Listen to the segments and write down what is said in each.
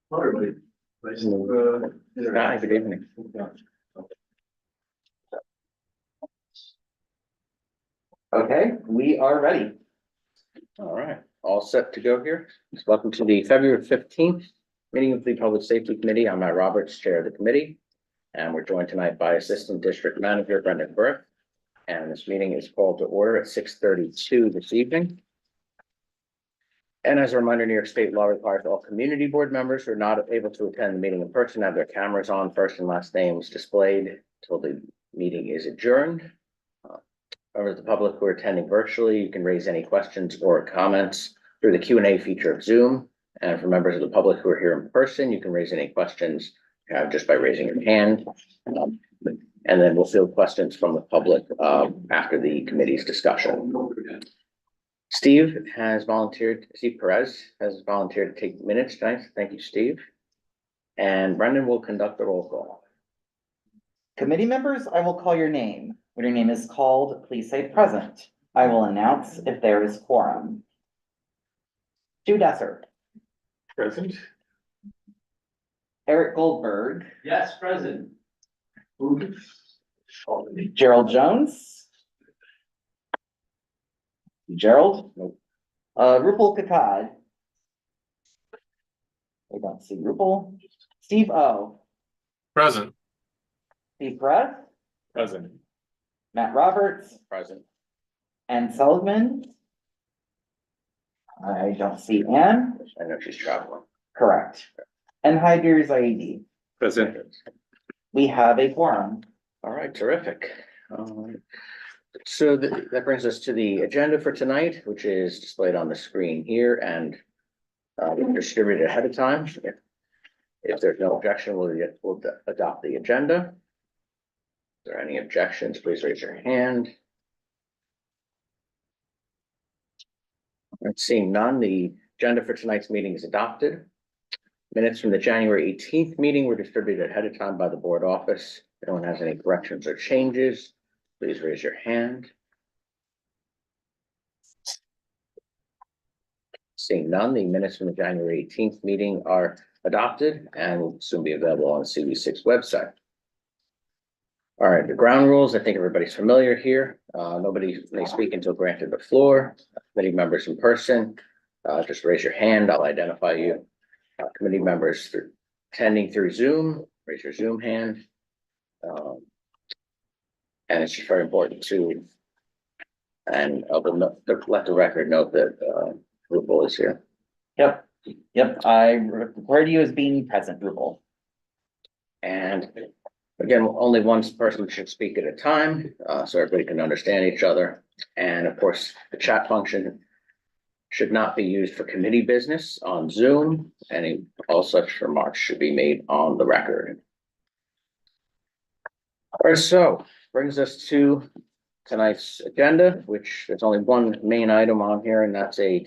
Hi, everybody. Nice to, Hi, good evening. Okay, we are ready. All right, all set to go here. Welcome to the February 15th meeting of the Public Safety Committee. I'm Matt Roberts, Chair of the committee. And we're joined tonight by Assistant District Manager Brendan Burke. And this meeting is called to order at 6:32 this evening. And as a reminder, New York State law requires all community board members who are not able to attend the meeting in person have their cameras on, first and last names displayed until the meeting is adjourned. Members of the public who are attending virtually, you can raise any questions or comments through the Q&A feature of Zoom. And for members of the public who are here in person, you can raise any questions just by raising your hand. And then we'll field questions from the public after the committee's discussion. Steve Perez has volunteered to take minutes tonight. Thank you, Steve. And Brendan will conduct the roll call. Committee members, I will call your name. When your name is called, please say present. I will announce if there is quorum. Stu Desser, Present. Eric Goldberg, Yes, present. Gerald Jones. Gerald? Nope. Rupal Kakad. I don't see Rupal. Steve O. Present. Steve Perez, Present. Matt Roberts, Present. Ann Sullivan. I don't see Ann. I know she's traveling. Correct. And Hyder Zaidi. Present. We have a quorum. All right, terrific. So that brings us to the agenda for tonight, which is displayed on the screen here and distributed ahead of time. If there's no objection, we'll adopt the agenda. If there are any objections, please raise your hand. Seeing none, the agenda for tonight's meeting is adopted. Minutes from the January 18th meeting were distributed ahead of time by the board office. If anyone has any corrections or changes, please raise your hand. Seeing none, the minutes from the January 18th meeting are adopted and will soon be available on the CV6 website. All right, the ground rules, I think everybody's familiar here. Nobody may speak until granted the floor. Committee members in person, just raise your hand, I'll identify you. Committee members attending through Zoom, raise your Zoom hand. And it's just very important to, and let the record note that Rupal is here. Yep, I record you as being present, Rupal. And again, only one person should speak at a time, so everybody can understand each other. And of course, the chat function should not be used for committee business on Zoom. All such remarks should be made on the record. All right, so brings us to tonight's agenda, which there's only one main item on here, and that's a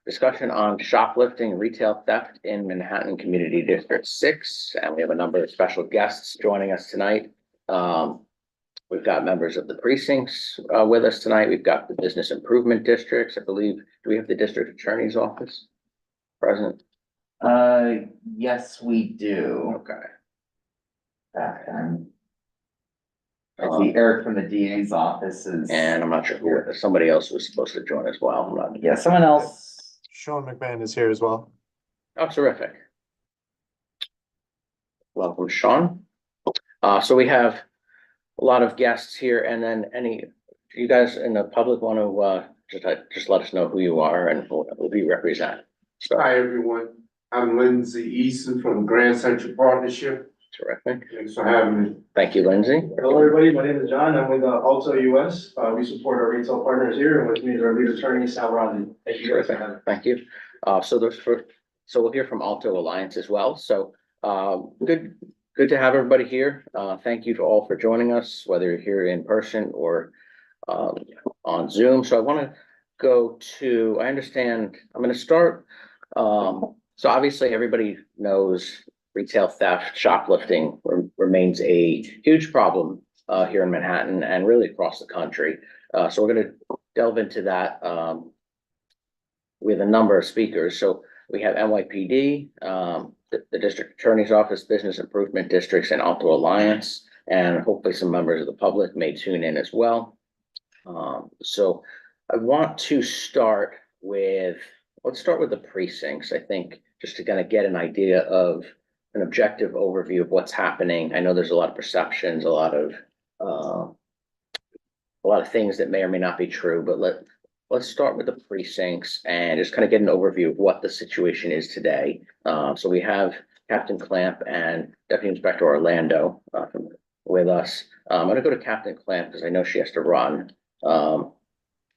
discussion on shoplifting and retail theft in Manhattan Community District 6. And we have a number of special guests joining us tonight. We've got members of the precincts with us tonight. We've got the business improvement districts, I believe. Do we have the district attorney's office present? Yes, we do. Okay. I see Eric from the DA's office is. And I'm not sure who, somebody else was supposed to join as well. I'm not. Yeah, someone else. Sean McMahon is here as well. Oh, terrific. Welcome, Sean. So we have a lot of guests here, and then you guys in the public want to just let us know who you are and who you represent. Hi, everyone. I'm Lindsay Easton from Grand Central Partnership. Terrific. Thanks for having me. Thank you, Lindsay. Hello, everybody. My name is John. I'm with Alto US. We support our retail partners here, and with me is our lead attorney, Sal Rodney. Thank you. Terrific. Thank you. So we'll hear from Alto Alliance as well. So good to have everybody here. Thank you to all for joining us, whether you're here in person or on Zoom. So I want to I understand, I'm going to start. So obviously everybody knows retail theft, shoplifting remains a huge problem here in Manhattan and really across the country. So we're going to delve into that with a number of speakers. So we have NYPD, the the District Attorney's Office, Business Improvement Districts, and Alto Alliance. And hopefully some members of the public may tune in as well. So I want to start with, let's start with the precincts, I think, just to kind of get an idea of an objective overview of what's happening. I know there's a lot of perceptions, a lot of things that may or may not be true, but let's start with the precincts and just kind of get an overview of what the situation is today. So we have Captain Clamp and Deputy Inspector Orlando with us. I'm gonna go to Captain Clamp because I know she has to run.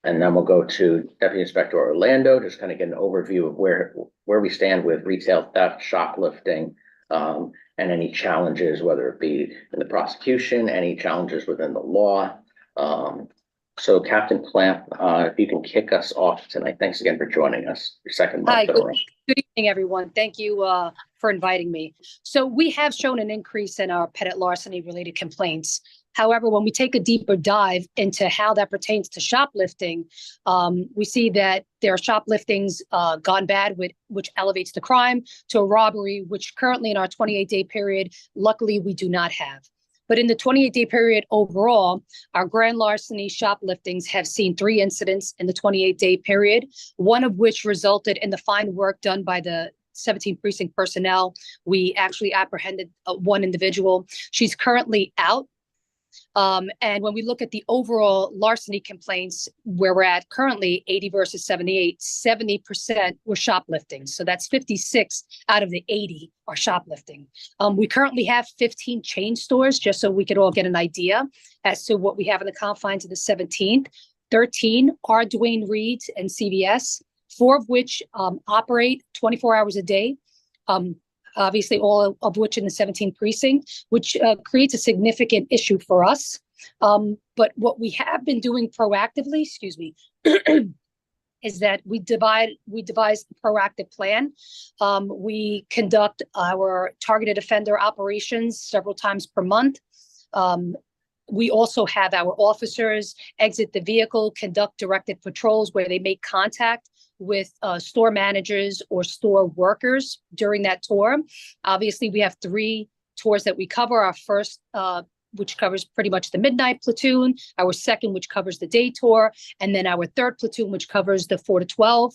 And then we'll go to Deputy Inspector Orlando, just kind of get an overview of where we stand with retail theft, shoplifting, and any challenges, whether it be in the prosecution, any challenges within the law. So Captain Clamp, if you can kick us off tonight. Thanks again for joining us. Your second Hi, month in a row. good evening, everyone. Thank you for inviting me. So we have shown an increase in our petty larceny related complaints. However, when we take a deeper dive into how that pertains to shoplifting, we see that there are shopliftings gone bad, which elevates the crime, to a robbery, which currently in our 28-day period, luckily we do not have. But in the 28-day period overall, our grand larceny shopliftings have seen 3 incidents in the 28-day period, one of which resulted in the fine work done by the 17 precinct personnel. We actually apprehended one individual. She's currently out. And when we look at the overall larceny complaints, where we're at currently 80 versus 78, 70% were shoplifting. So that's 56 out of the 80 are shoplifting. We currently have 15 chain stores, just so we could all get an idea as to what we have in the confines of the 17th. 13 are Duane Reade's and CVS, 4 of which operate 24 hours a day. Obviously all of which in the 17th precinct, which creates a significant issue for us. But what we have been doing proactively, is that we devise a proactive plan. We conduct our targeted offender operations several times per month. We also have our officers exit the vehicle, conduct directed patrols where they make contact with store managers or store workers during that tour. Obviously, we have 3 tours that we cover. Our first, which covers pretty much the midnight platoon, our second, which covers the day tour, and then our third platoon, which covers the 4 to 12.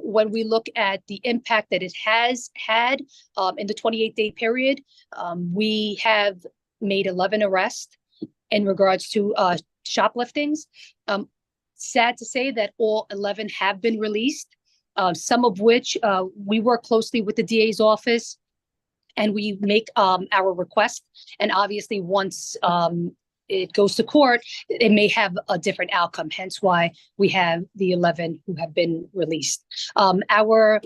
When we look at the impact that it has had in the 28-day period, we have made 11 arrests in regards to shopliftings. Sad to say that all 11 have been released, some of which we work closely with the DA's office and we make our request. And obviously once it goes to court, it may have a different outcome, hence why we have the 11 who have been released. Our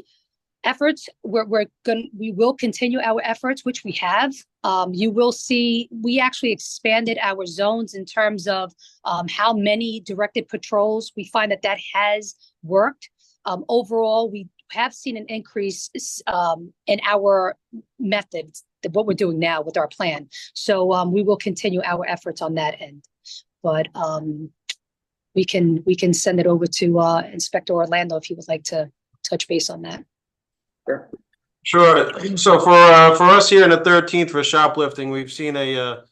efforts, we will continue our efforts, which we have. You will see, we actually expanded our zones in terms of how many directed patrols. We find that has worked. Overall, we have seen an increase in our methods, what we're doing now with our plan. So we will continue our efforts on that end. But we can send it over to Inspector Orlando if he would like to touch base on that. Sure. So for us here in the 13th for shoplifting, we've seen a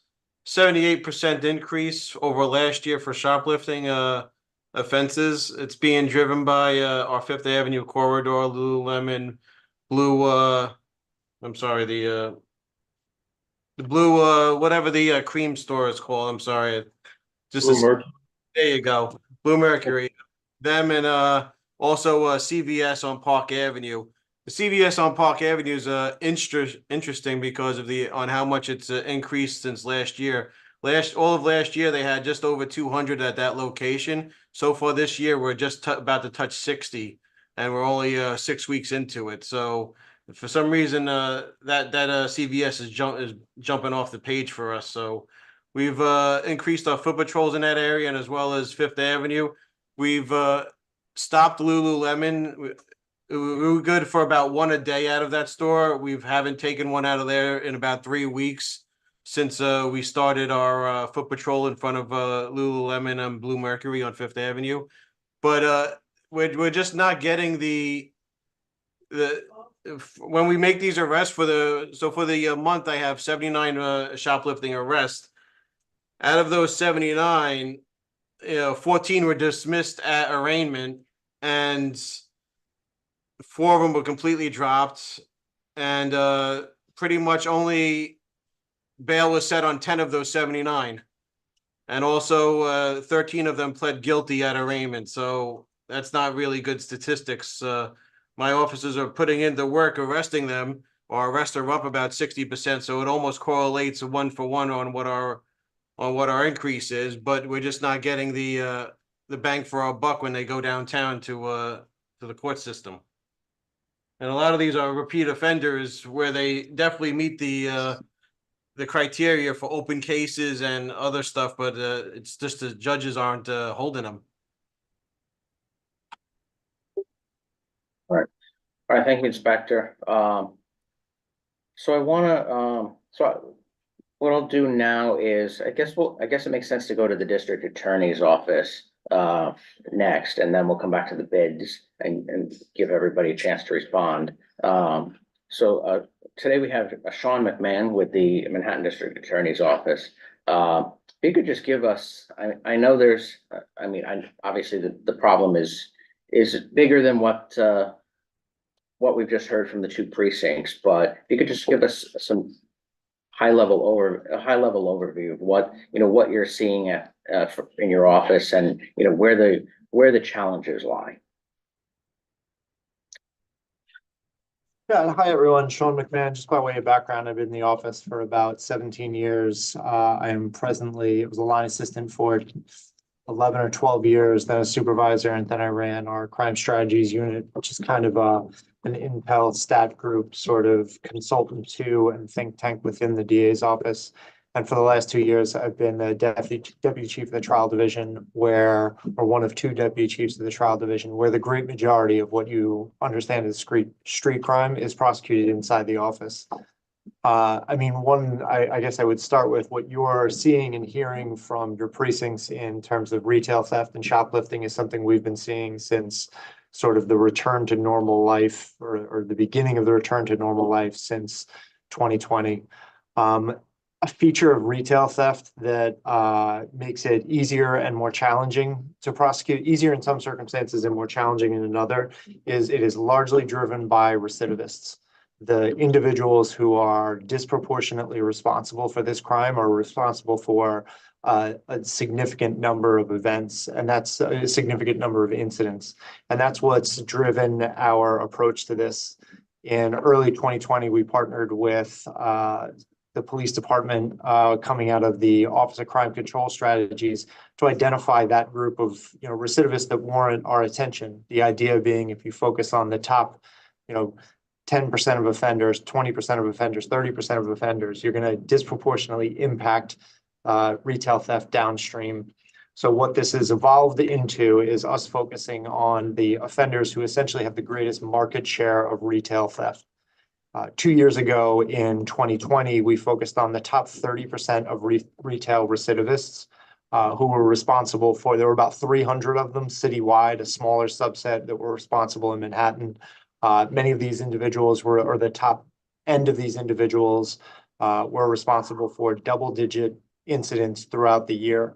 78% increase over last year for shoplifting offenses. It's being driven by our 5th Avenue corridor, Lululemon, the blue, whatever the cream store is called. I'm sorry. There you go. Blue Mercury. Them and also CVS on Park Avenue. The CVS on Park Avenue is interesting because of on how much it's increased since last year. All of last year, they had just over 200 at that location. So far this year, we're just about to touch 60, and we're only 6 weeks into it. So for some reason, that CVS is jumping off the page for us. So we've increased our foot patrols in that area, and as well as 5th Avenue. We've stopped Lululemon. We were good for about 1 a day out of that store. We haven't taken one out of there in about 3 weeks since we started our foot patrol in front of Lululemon and Blue Mercury on 5th Avenue. But we're just not getting the when we make these arrests for the month, I have 79 shoplifting arrests. Out of those 79, 14 were dismissed at arraignment, and 4 of them were completely dropped, and pretty much only bail was set on 10 of those 79. And also 13 of them pled guilty at arraignment. So that's not really good statistics. My officers are putting in the work arresting them. Our arrests are up about 60%. So it almost correlates 1-for-1 on what our increase is, but we're just not getting the bang for our buck when they go downtown to the court system. And a lot of these are repeat offenders where they definitely meet the criteria for open cases and other stuff, but it's just the judges aren't holding them. All right, thank you, Inspector. So I wanna, what I'll do now is, I guess it makes sense to go to the district attorney's office next, and then we'll come back to the bids and give everybody a chance to respond. Today we have Sean McMahon with the Manhattan District Attorney's Office. If you could just give us, I know there's, obviously the problem is bigger than what we've just heard from the 2 precincts, but if you could just give us some high level overview of what you're seeing in your office, and where the challenges lie. Yeah, hi everyone, Sean McMahon. Just by way of background, I've been in the office for about 17 years. I am presently, was a line assistant for 11 or 12 years, then a supervisor, and then I ran our crime strategies unit, which is kind of an intel stat group sort of consultant to and think tank within the DA's office. And for the last 2 years, I've been the deputy chief of the trial division, or one of 2 deputy chiefs of the trial division, where the great majority of what you understand as street crime is prosecuted inside the office. I guess I would start with what you're seeing and hearing from your precincts in terms of retail theft and shoplifting is something we've been seeing since sort of the return to normal life, or the beginning of the return to normal life since 2020. A feature of retail theft that makes it easier and more challenging to prosecute, easier in some circumstances and more challenging in another, is it is largely driven by recidivists. The individuals who are disproportionately responsible for this crime are responsible for a significant number of events, and that's a significant number of incidents. And that's what's driven our approach to this. In early 2020, we partnered with the police department coming out of the Office of Crime Control Strategies to identify that group of recidivists that warrant our attention. The idea being, if you focus on the top 10% of offenders, 20% of offenders, 30% of offenders, you're going to disproportionately impact retail theft downstream. So what this has evolved into is us focusing on the offenders who essentially have the greatest market share of retail theft. 2 years ago, in 2020, we focused on the top 30% of retail recidivists who were responsible for, there were about 300 of them citywide, a smaller subset that were responsible in Manhattan. Many of these individuals or the top end of these individuals were responsible for double-digit incidents throughout the year.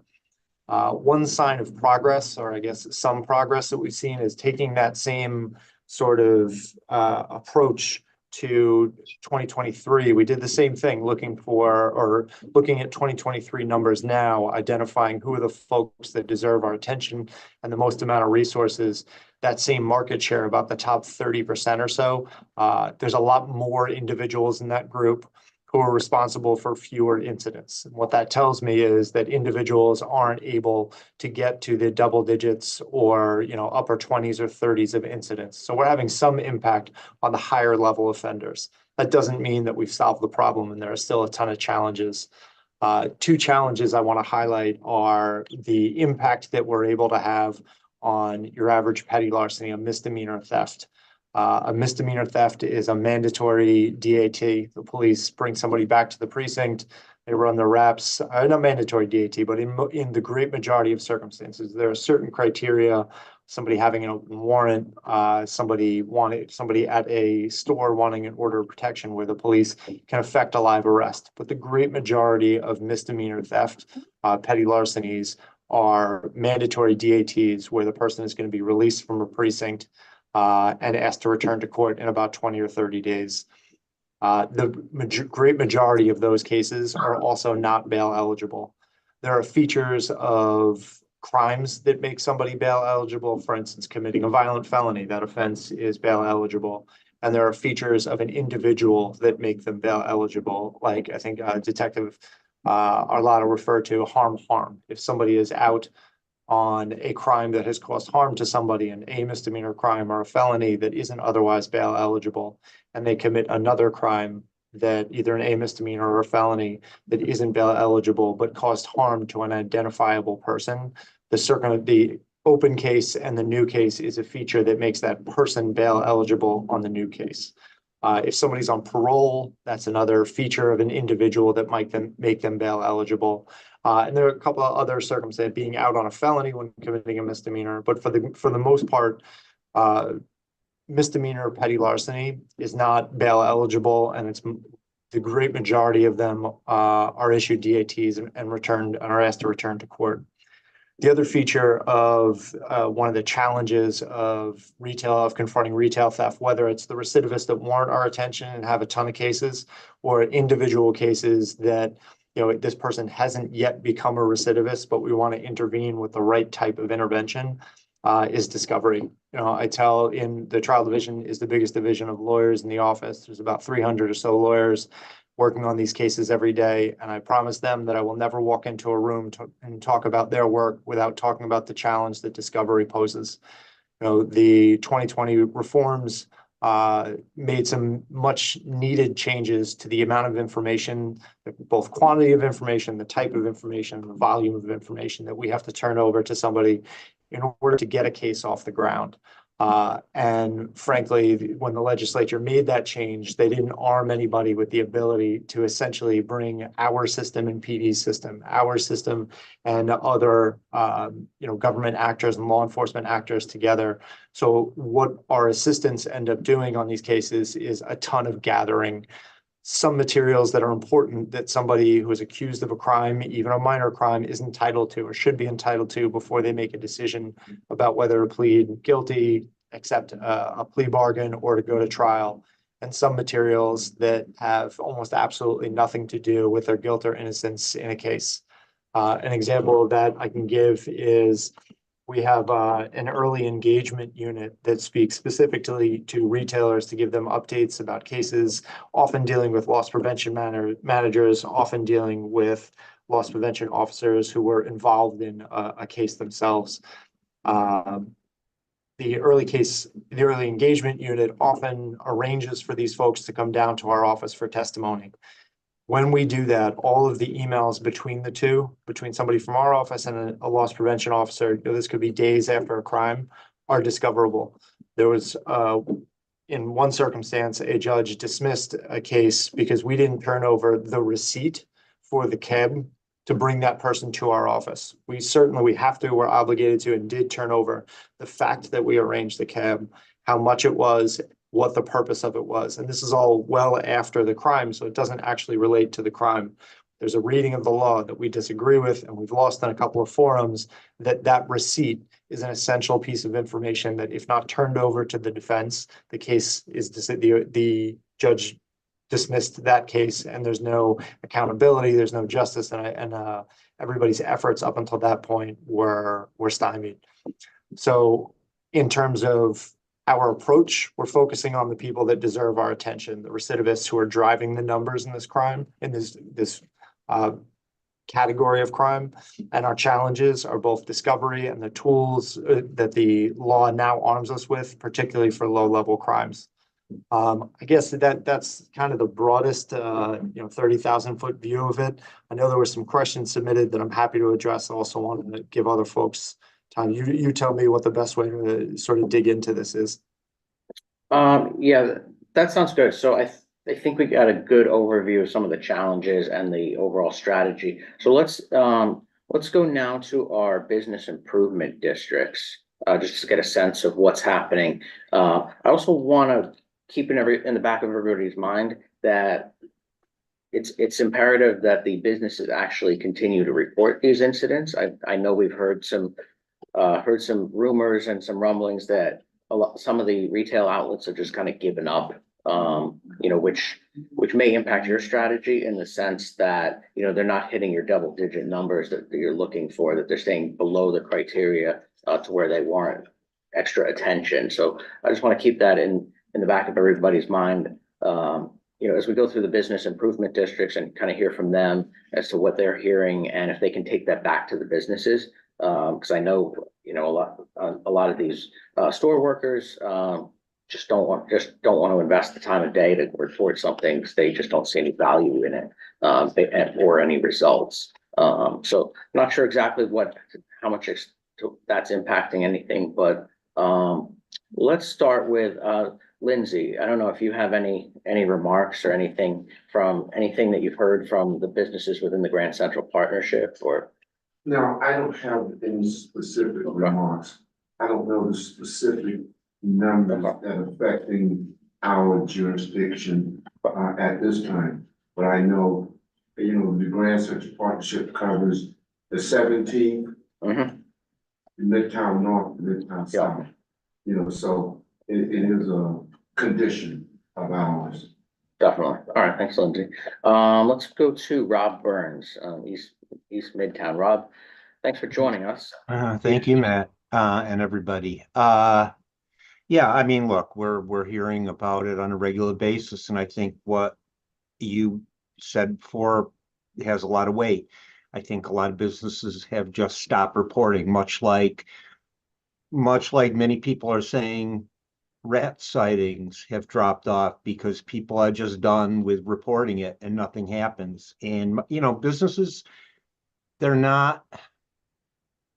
One sign of progress, or I guess some progress that we've seen, is taking that same sort of approach to 2023. We did the same thing, looking at 2023 numbers now, identifying who are the folks that deserve our attention and the most amount of resources. That same market share, about the top 30% or so, there's a lot more individuals in that group who are responsible for fewer incidents. And what that tells me is that individuals aren't able to get to the double digits or upper 20s or 30s of incidents. So we're having some impact on the higher level offenders. That doesn't mean that we've solved the problem, and there are still a ton of challenges. 2 challenges I want to highlight are the impact that we're able to have on your average petty larceny, a misdemeanor theft. A misdemeanor theft is a mandatory DAT. The police bring somebody back to the precinct, they run their wraps, not mandatory DAT, but in the great majority of circumstances, there are certain criteria somebody having an open warrant, somebody at a store wanting an order of protection where the police can effect a live arrest. But the great majority of misdemeanor theft, petty larcenies, are mandatory DATs where the person is going to be released from a precinct and asked to return to court in about 20 or 30 days. The great majority of those cases are also not bail eligible. There are features of crimes that make somebody bail eligible. For instance, committing a violent felony, that offense is bail eligible. And there are features of an individual that make them bail eligible. Like I think Detective Arlotto referred to harm. If somebody is out on a crime that has caused harm to somebody, a misdemeanor crime or a felony that isn't otherwise bail eligible, and they commit another crime that either an A misdemeanor or a felony that isn't bail eligible but caused harm to an identifiable person, the open case and the new case is a feature that makes that person bail eligible on the new case. If somebody's on parole, that's another feature of an individual that might make them bail eligible. And there are a couple of other circumstances, being out on a felony when committing a misdemeanor, but for the most part, misdemeanor petty larceny is not bail eligible, and it's the great majority of them are issued DATs and are asked to return to court. The other feature of one of the challenges of confronting retail theft, whether it's the recidivists that warrant our attention and have a ton of cases, or individual cases that, this person hasn't yet become a recidivist, but we want to intervene with the right type of intervention, is discovery. I tell in the trial division is the biggest division of lawyers in the office. There's about 300 or so lawyers working on these cases every day. And I promise them that I will never walk into a room and talk about their work without talking about the challenge that discovery poses. The 2020 reforms made some much needed changes to the amount of information, both quantity of information, the type of information, the volume of information that we have to turn over to somebody in order to get a case off the ground. And frankly, when the legislature made that change, they didn't arm anybody with the ability to essentially bring our system and PD's system, our system and other, government actors and law enforcement actors together. So what our assistants end up doing on these cases is a ton of gathering some materials that are important that somebody who is accused of a crime, even a minor crime, is entitled to or should be entitled to before they make a decision about whether to plead guilty, accept a plea bargain, or to go to trial. And some materials that have almost absolutely nothing to do with their guilt or innocence in a case. An example of that I can give is we have an early engagement unit that speaks specifically to retailers to give them updates about cases, often dealing with loss prevention managers, often dealing with loss prevention officers who were involved in a case themselves. The early engagement unit often arranges for these folks to come down to our office for testimony. When we do that, all of the emails between somebody from our office and a loss prevention officer, this could be days after a crime, are discoverable. There was, in one circumstance, a judge dismissed a case because we didn't turn over the receipt for the cab to bring that person to our office. We have to, we're obligated to, and did turn over the fact that we arranged the cab, how much it was, what the purpose of it was. And this is all well after the crime, so it doesn't actually relate to the crime. There's a reading of the law that we disagree with, and we've lost in a couple of forums, that receipt is an essential piece of information that if not turned over to the defense, the case is, the judge dismissed that case, and there's no accountability, there's no justice, and everybody's efforts up until that point were stymied. So in terms of our approach, we're focusing on the people that deserve our attention, the recidivists who are driving the numbers in this crime, in this category of crime. And our challenges are both discovery and the tools that the law now arms us with, particularly for low-level crimes. I guess that's kind of the broadest, 30,000-foot view of it. I know there were some questions submitted that I'm happy to address. I also want to give other folks time. You tell me what the best way to sort of dig into this is. Yeah, that sounds good. So I think we got a good overview of some of the challenges and the overall strategy. So let's go now to our business improvement districts. just to get a sense of what's happening. I also want to keep in the back of everybody's mind that it's imperative that the businesses actually continue to report these incidents. I know we've heard some rumors and some rumblings that some of the retail outlets have just kind of given up, which may impact your strategy in the sense that, they're not hitting your double-digit numbers that you're looking for, that they're staying below the criteria to where they warrant extra attention. So I just want to keep that in the back of everybody's mind. As we go through the business improvement districts and kind of hear from them as to what they're hearing and if they can take that back to the businesses. Because I know, a lot of these store workers just don't want to invest the time of day to report something because they just don't see any value in it or any results. So I'm not sure exactly how much that's impacting anything, but let's start with Lindsay. I don't know if you have any remarks or anything that you've heard from the businesses within the Grand Central Partnership or. No, I don't have any specific remarks. I don't know the specific numbers that are affecting our jurisdiction at this time. But I know, the Grand Central Partnership covers the 17th, Midtown North, Midtown South. So it is a condition of ours. Definitely. All right. Thanks, Lindsay. Let's go to Rob Burns, East Midtown. Rob, thanks for joining us. Thank you, Matt, and everybody. Yeah, I mean, look, we're hearing about it on a regular basis, and I think what you said before has a lot of weight. I think a lot of businesses have just stopped reporting, much like many people are saying rat sightings have dropped off because people are just done with reporting it and nothing happens. And, businesses, they're not,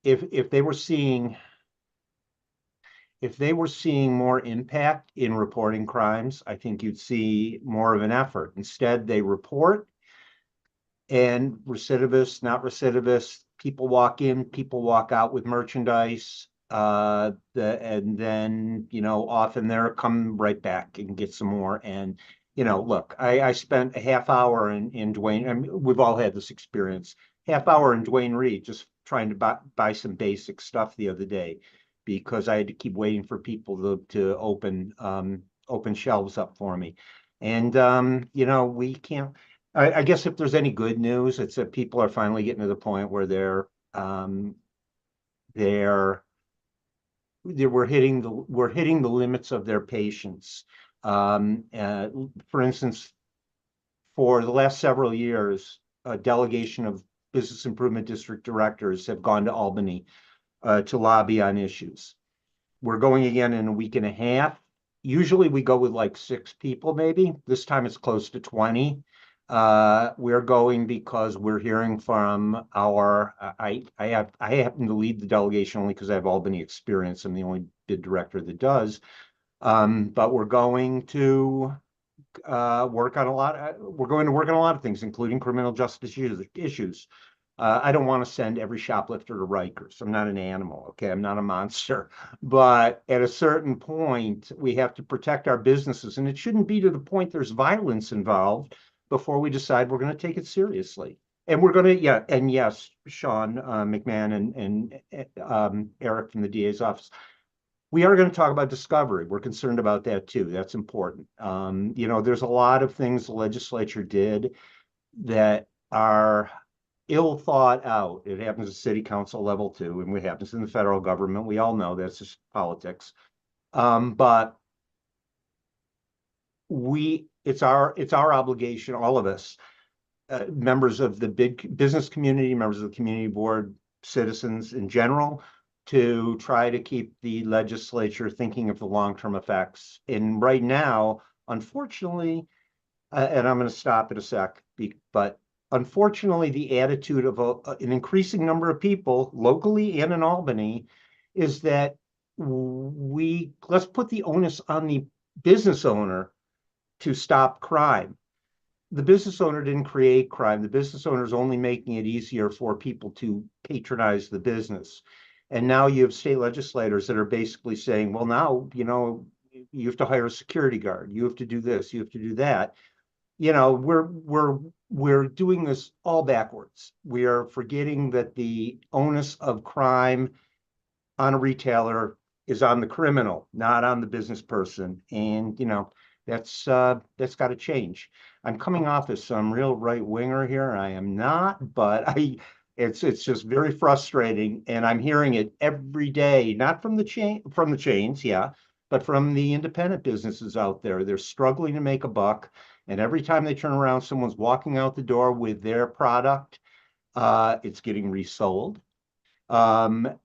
if they were seeing more impact in reporting crimes, I think you'd see more of an effort. Instead, they report, and recidivist, not recidivist, people walk in, people walk out with merchandise, and then, often they're come right back and get some more. And, look, I spent a half hour in Duane. I mean, we've all had this experience. Half hour in Duane Reade, just trying to buy some basic stuff the other day, because I had to keep waiting for people to open shelves up for me. And, we can't, I guess if there's any good news, it's that people are finally getting to the point where we're hitting the limits of their patience. For instance, for the last several years, a delegation of business improvement district directors have gone to Albany to lobby on issues. We're going again in a week and a half. Usually we go with like 6 people, maybe. This time it's close to 20. We're going because we're hearing from I happen to lead the delegation only because I have Albany experience. I'm the only bid director that does. But we're going to work on a lot of things, including criminal justice issues. I don't want to send every shoplifter to Rikers. I'm not an animal, okay? I'm not a monster. But at a certain point, we have to protect our businesses, and it shouldn't be to the point there's violence involved before we decide we're going to take it seriously. And we're going to, and yes, Sean McMahon and Eric from the DA's office, we are going to talk about discovery. We're concerned about that too. That's important. There's a lot of things the legislature did that are ill thought out. It happens at city council level too, and it happens in the federal government. We all know that's just politics. But it's our obligation, all of us, members of the big business community, members of the community board, citizens in general, to try to keep the legislature thinking of the long-term effects. And right now, unfortunately, and I'm going to stop in a sec, but unfortunately, the attitude of an increasing number of people locally and in Albany is that let's put the onus on the business owner to stop crime. The business owner didn't create crime. The business owner is only making it easier for people to patronize the business. And now you have state legislators that are basically saying, well, now, you have to hire a security guard, you have to do this, you have to do that. We're doing this all backwards. We are forgetting that the onus of crime on a retailer is on the criminal, not on the business person. And, that's got to change. I'm coming off as some real right winger here. I am not, but it's just very frustrating. And I'm hearing it every day, not from the chains, yeah, but from the independent businesses out there. They're struggling to make a buck. And every time they turn around, someone's walking out the door with their product. It's getting resold. They're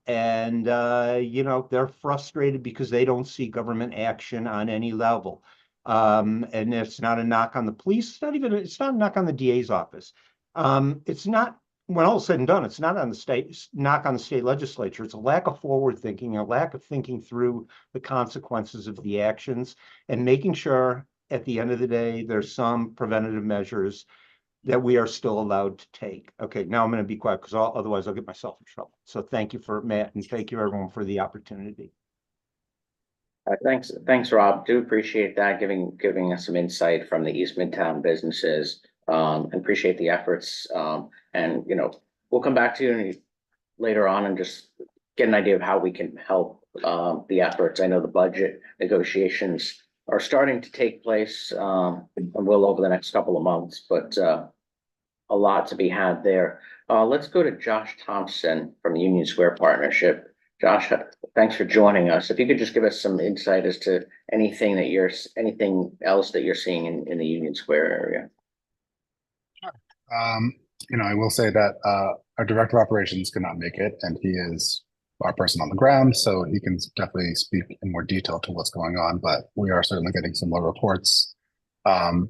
frustrated because they don't see government action on any level. And it's not a knock on the police, it's not a knock on the DA's office. It's not, when all is said and done, it's not on the knock on the state legislature. It's a lack of forward thinking, a lack of thinking through the consequences of the actions and making sure at the end of the day, there's some preventative measures that we are still allowed to take. Okay, now I'm going to be quiet because otherwise I'll get myself in trouble. So thank you for Matt, and thank you everyone for the opportunity. Thanks, Rob. Do appreciate that, giving us some insight from the East Midtown businesses. And appreciate the efforts. And we'll come back to you later on and just get an idea of how we can help the efforts. I know the budget negotiations are starting to take place and will over the next couple of months, but a lot to be had there. Let's go to Josh Thompson from Union Square Partnership. Josh, thanks for joining us. If you could just give us some insight as to anything else that you're seeing in the Union Square area. I will say that our director of operations could not make it, and he is our person on the ground, so he can definitely speak in more detail to what's going on. But we are certainly getting similar reports. And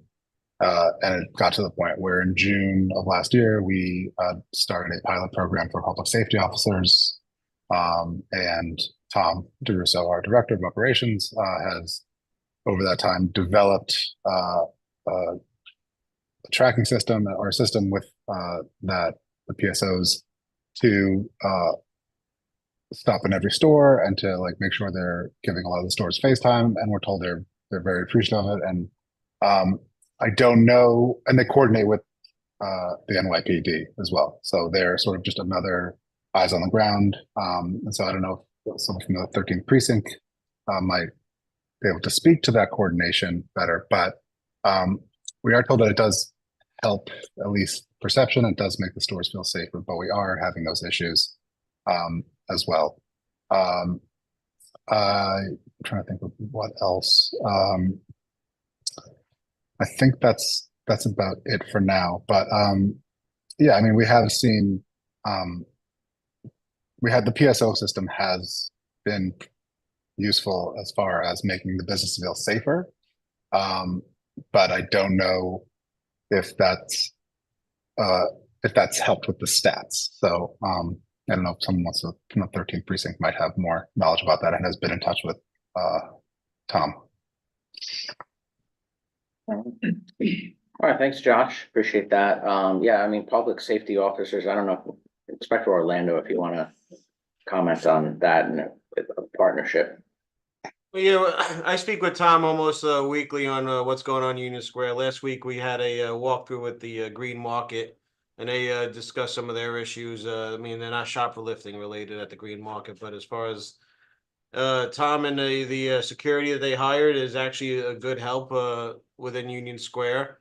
it got to the point where in June of last year, we started a pilot program for public safety officers. And Tom DeRusso, our director of operations, has over that time developed a tracking system or a system with that the PSOs to stop in every store and to make sure they're giving a lot of the stores FaceTime, and we're told they're very appreciative of it. And I don't know, and they coordinate with the NYPD as well, so they're sort of just another eyes on the ground. And so I don't know if someone from the 13th precinct might be able to speak to that coordination better, but we are told that it does help, at least perception. It does make the stores feel safer, but we are having those issues as well. I'm trying to think of what else. I think that's about it for now. But yeah, I mean, we have seen the PSO system has been useful as far as making the business feel safer. But I don't know if that's helped with the stats. So I don't know if someone from the 13th precinct might have more knowledge about that and has been in touch with Tom. All right, thanks, Josh. Appreciate that. Yeah, I mean, public safety officers, I don't know, Inspector Orlando, if you want to comment on that and a partnership. Well, yeah, I speak with Tom almost weekly on what's going on in Union Square. Last week we had a walkthrough with the Green Market, and they discussed some of their issues. I mean, they're not shoplifting related at the Green Market, but as far as Tom and the security that they hired is actually a good help within Union Square.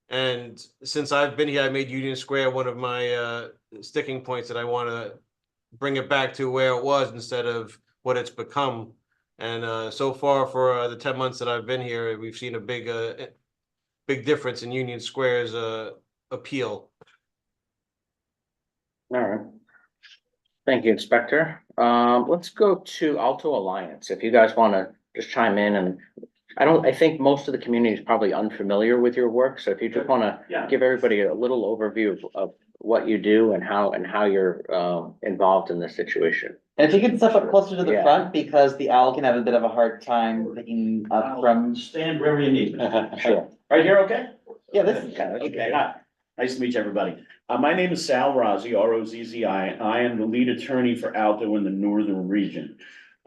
And since I've been here, I made Union Square one of my sticking points that I want to bring it back to where it was instead of what it's become. And so far for the 10 months that I've been here, we've seen a big difference in Union Square's appeal. All right. Thank you, Inspector. Let's go to Alto Alliance. If you guys want to just chime in, and I think most of the community is probably unfamiliar with your work. So if you just want to give everybody a little overview of what you do and how you're involved in this situation. And if you can step up closer to the Yeah. front, because the owl can have a bit of a hard time picking up from. Stand wherever you need. Sure. Right here, okay? Yeah, this is Okay. Okay, hi. Nice to meet you, everybody. My name is Sal Rozzi, R-O-Z-Z-I. I am the lead attorney for Alto in the northern region.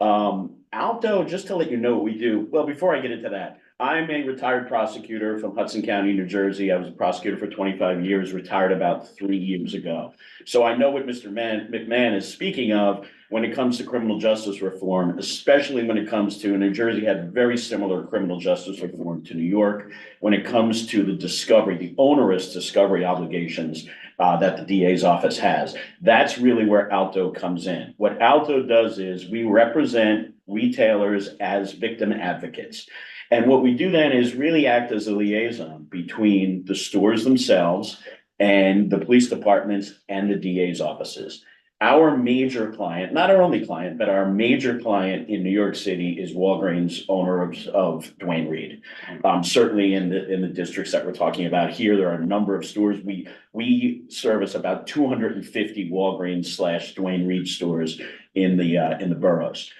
Alto, just to let you know what we do, well, before I get into that, I'm a retired prosecutor from Hudson County, New Jersey. I was a prosecutor for 25 years, retired about 3 years ago. So I know what Mr. McMahon is speaking of when it comes to criminal justice reform, especially when it comes to, New Jersey had very similar criminal justice reform to New York, when it comes to the discovery, the onerous discovery obligations that the DA's office has. That's really where Alto comes in. What Alto does is we represent retailers as victim advocates. And what we do then is really act as a liaison between the stores themselves and the police departments and the DA's offices. Our major client, not our only client, but our major client in New York City is Walgreens, owner of Duane Reade. Certainly in the districts that we're talking about here, there are a number of stores. We service about 250 Walgreens / Duane Reade stores in the boroughs.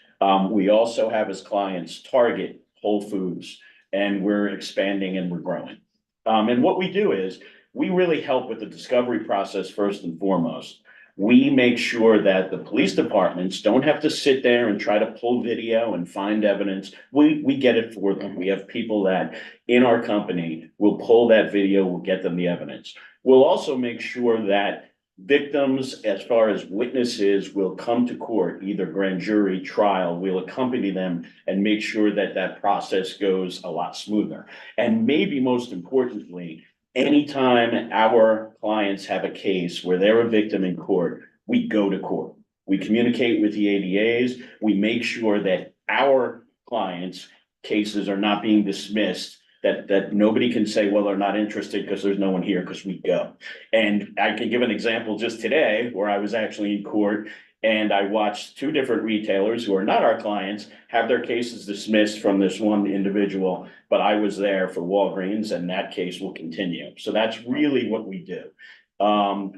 We also have as clients Target, Whole Foods, and we're expanding and we're growing. And what we do is we really help with the discovery process first and foremost. We make sure that the police departments don't have to sit there and try to pull video and find evidence. We get it for them. We have people that in our company will pull that video, will get them the evidence. We'll also make sure that victims, as far as witnesses, will come to court, either grand jury, trial. We'll accompany them and make sure that that process goes a lot smoother. And maybe most importantly, anytime our clients have a case where they're a victim in court, we go to court. We communicate with the ADAs. We make sure that our clients' cases are not being dismissed, that nobody can say, well, they're not interested because there's no one here, because we go. And I can give an example just today where I was actually in court and I watched 2 different retailers who are not our clients have their cases dismissed from this one individual, but I was there for Walgreens and that case will continue. So that's really what we do.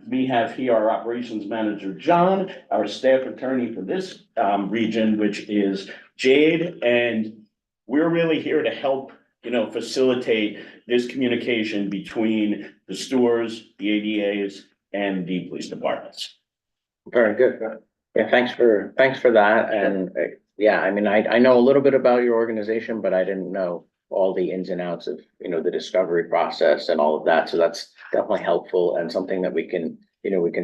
We have here our operations manager, John, our staff attorney for this region, which is Jade, and we're really here to help facilitate this communication between the stores, the ADAs, and the police departments. Very good. Yeah, thanks for that. And yeah, I mean, I know a little bit about your organization, but I didn't know all the ins and outs of, the discovery process and all of that. So that's definitely helpful and something that we can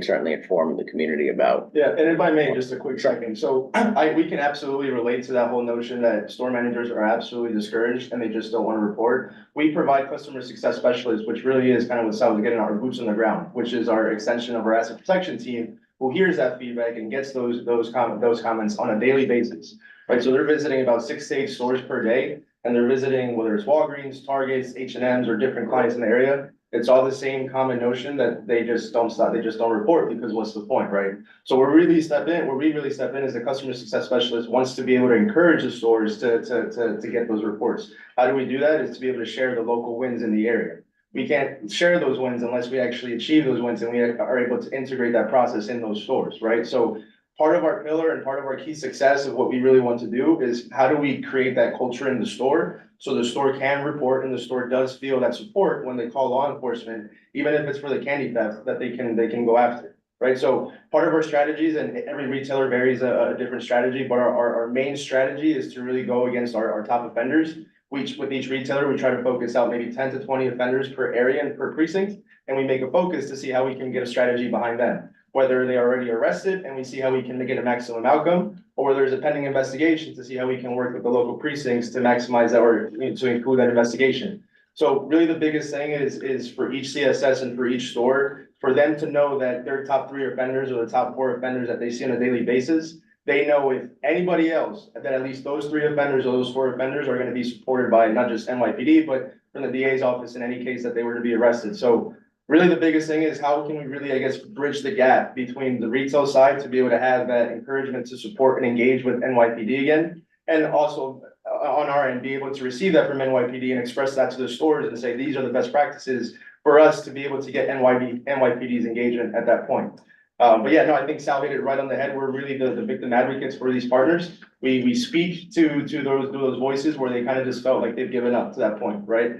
certainly inform the community about. Yeah, and if I may, just a quick second. So we can absolutely relate to that whole notion that store managers are absolutely discouraged and they just don't want to report. We provide customer success specialists, which really is kind of what Sal's getting our boots on the ground, which is our extension of our asset protection team, who hears that feedback and gets those comments on a daily basis, right? So they're visiting about 6 to 8 stores per day, and they're visiting whether it's Walgreens, Targets, H&Ms, or different clients in the area. It's all the same common notion that they just don't stop, they just don't report, because what's the point, right? So where we really step in as a customer success specialist wants to be able to encourage the stores to get those reports. How do we do that? Is to be able to share the local wins in the area. We can't share those wins unless we actually achieve those wins and we are able to integrate that process in those stores, right? So part of our pillar and part of our key success of what we really want to do is how do we create that culture in the store so the store can report and the store does feel that support when they call law enforcement, even if it's for the candy theft, that they can go after, right? So part of our strategies, and every retailer varies a different strategy, but our main strategy is to really go against our top offenders. With each retailer, we try to focus out maybe 10 to 20 offenders per area and per precinct, and we make a focus to see how we can get a strategy behind them. Whether they are already arrested and we see how we can get a maximum outcome, or there's a pending investigation to see how we can work with the local precincts to maximize that or to include that investigation. So really the biggest thing is for each CSS and for each store, for them to know that their top 3 offenders or the top 4 offenders that they see on a daily basis, they know if anybody else, that at least those 3 offenders or those 4 offenders are going to be supported by not just NYPD, but from the DA's office in any case that they were to be arrested. So really the biggest thing is how can we really, bridge the gap between the retail side to be able to have that encouragement to support and engage with NYPD again. And also on our end, be able to receive that from NYPD and express that to the stores and say, these are the best practices for us to be able to get NYPD's engagement at that point. But yeah, no, I think Sal hit it right on the head. We're really the victim advocates for these partners. We speak to those voices where they kind of just felt like they've given up to that point, right?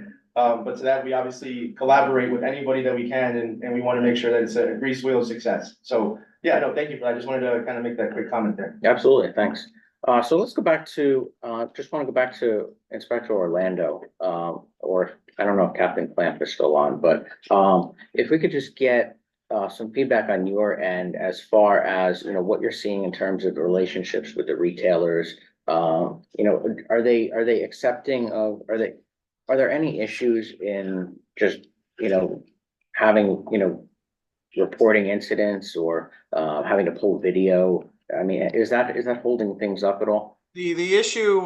But to that, we obviously collaborate with anybody that we can, and we want to make sure that it's a grease wheel of success. So, yeah, no, thank you for that. I just wanted to kind of make that quick comment there. Absolutely, thanks. So let's go back to, just want to go back to Inspector Orlando, or I don't know if Captain Clamp is still on, but if we could just get some feedback on your end as far as, you know, what you're seeing in terms of the relationships with the retailers. You know, are they accepting of, are there any issues in just, you know, having, you know, reporting incidents or having to pull video? I mean, is that holding things up at all? The issue,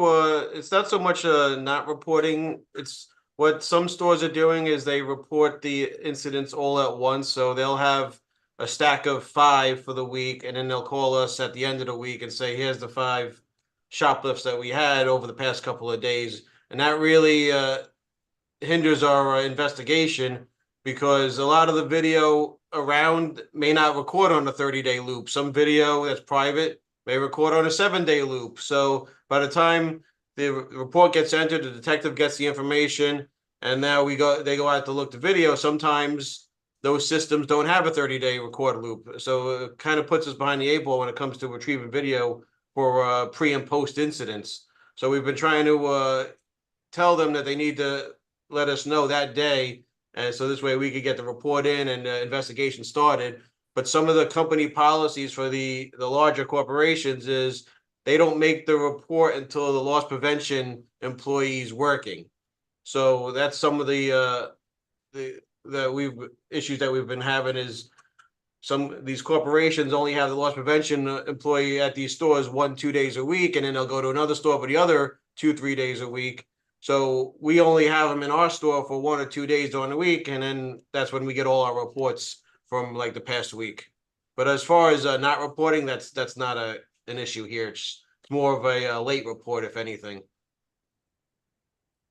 it's not so much not reporting, it's what some stores are doing is they report the incidents all at once, so they'll have a stack of 5 for the week, and then they'll call us at the end of the week and say, here's the 5 shoplifts that we had over the past couple of days. And that really hinders our investigation, because a lot of the video around may not record on a 30-day loop. Some video that's private may record on a 7-day loop. So by the time the report gets entered, the detective gets the information, and now they go out to look the video. Sometimes those systems don't have a 30-day record loop. So it kind of puts us behind the 8 ball when it comes to retrieving video for pre and post incidents. So we've been trying to tell them that they need to let us know that day, and so this way we could get the report in and the investigation started. But some of the company policies for the larger corporations is they don't make the report until the loss prevention employee's working. So that's some of the issues that we've been having is these corporations only have the loss prevention employee at these stores 1-2 days a week, and then they'll go to another store for the other 2-3 days a week. So we only have them in our store for 1 or 2 days during the week, and then that's when we get all our reports from like the past week. But as far as not reporting, that's not an issue here. It's more of a late report, if anything.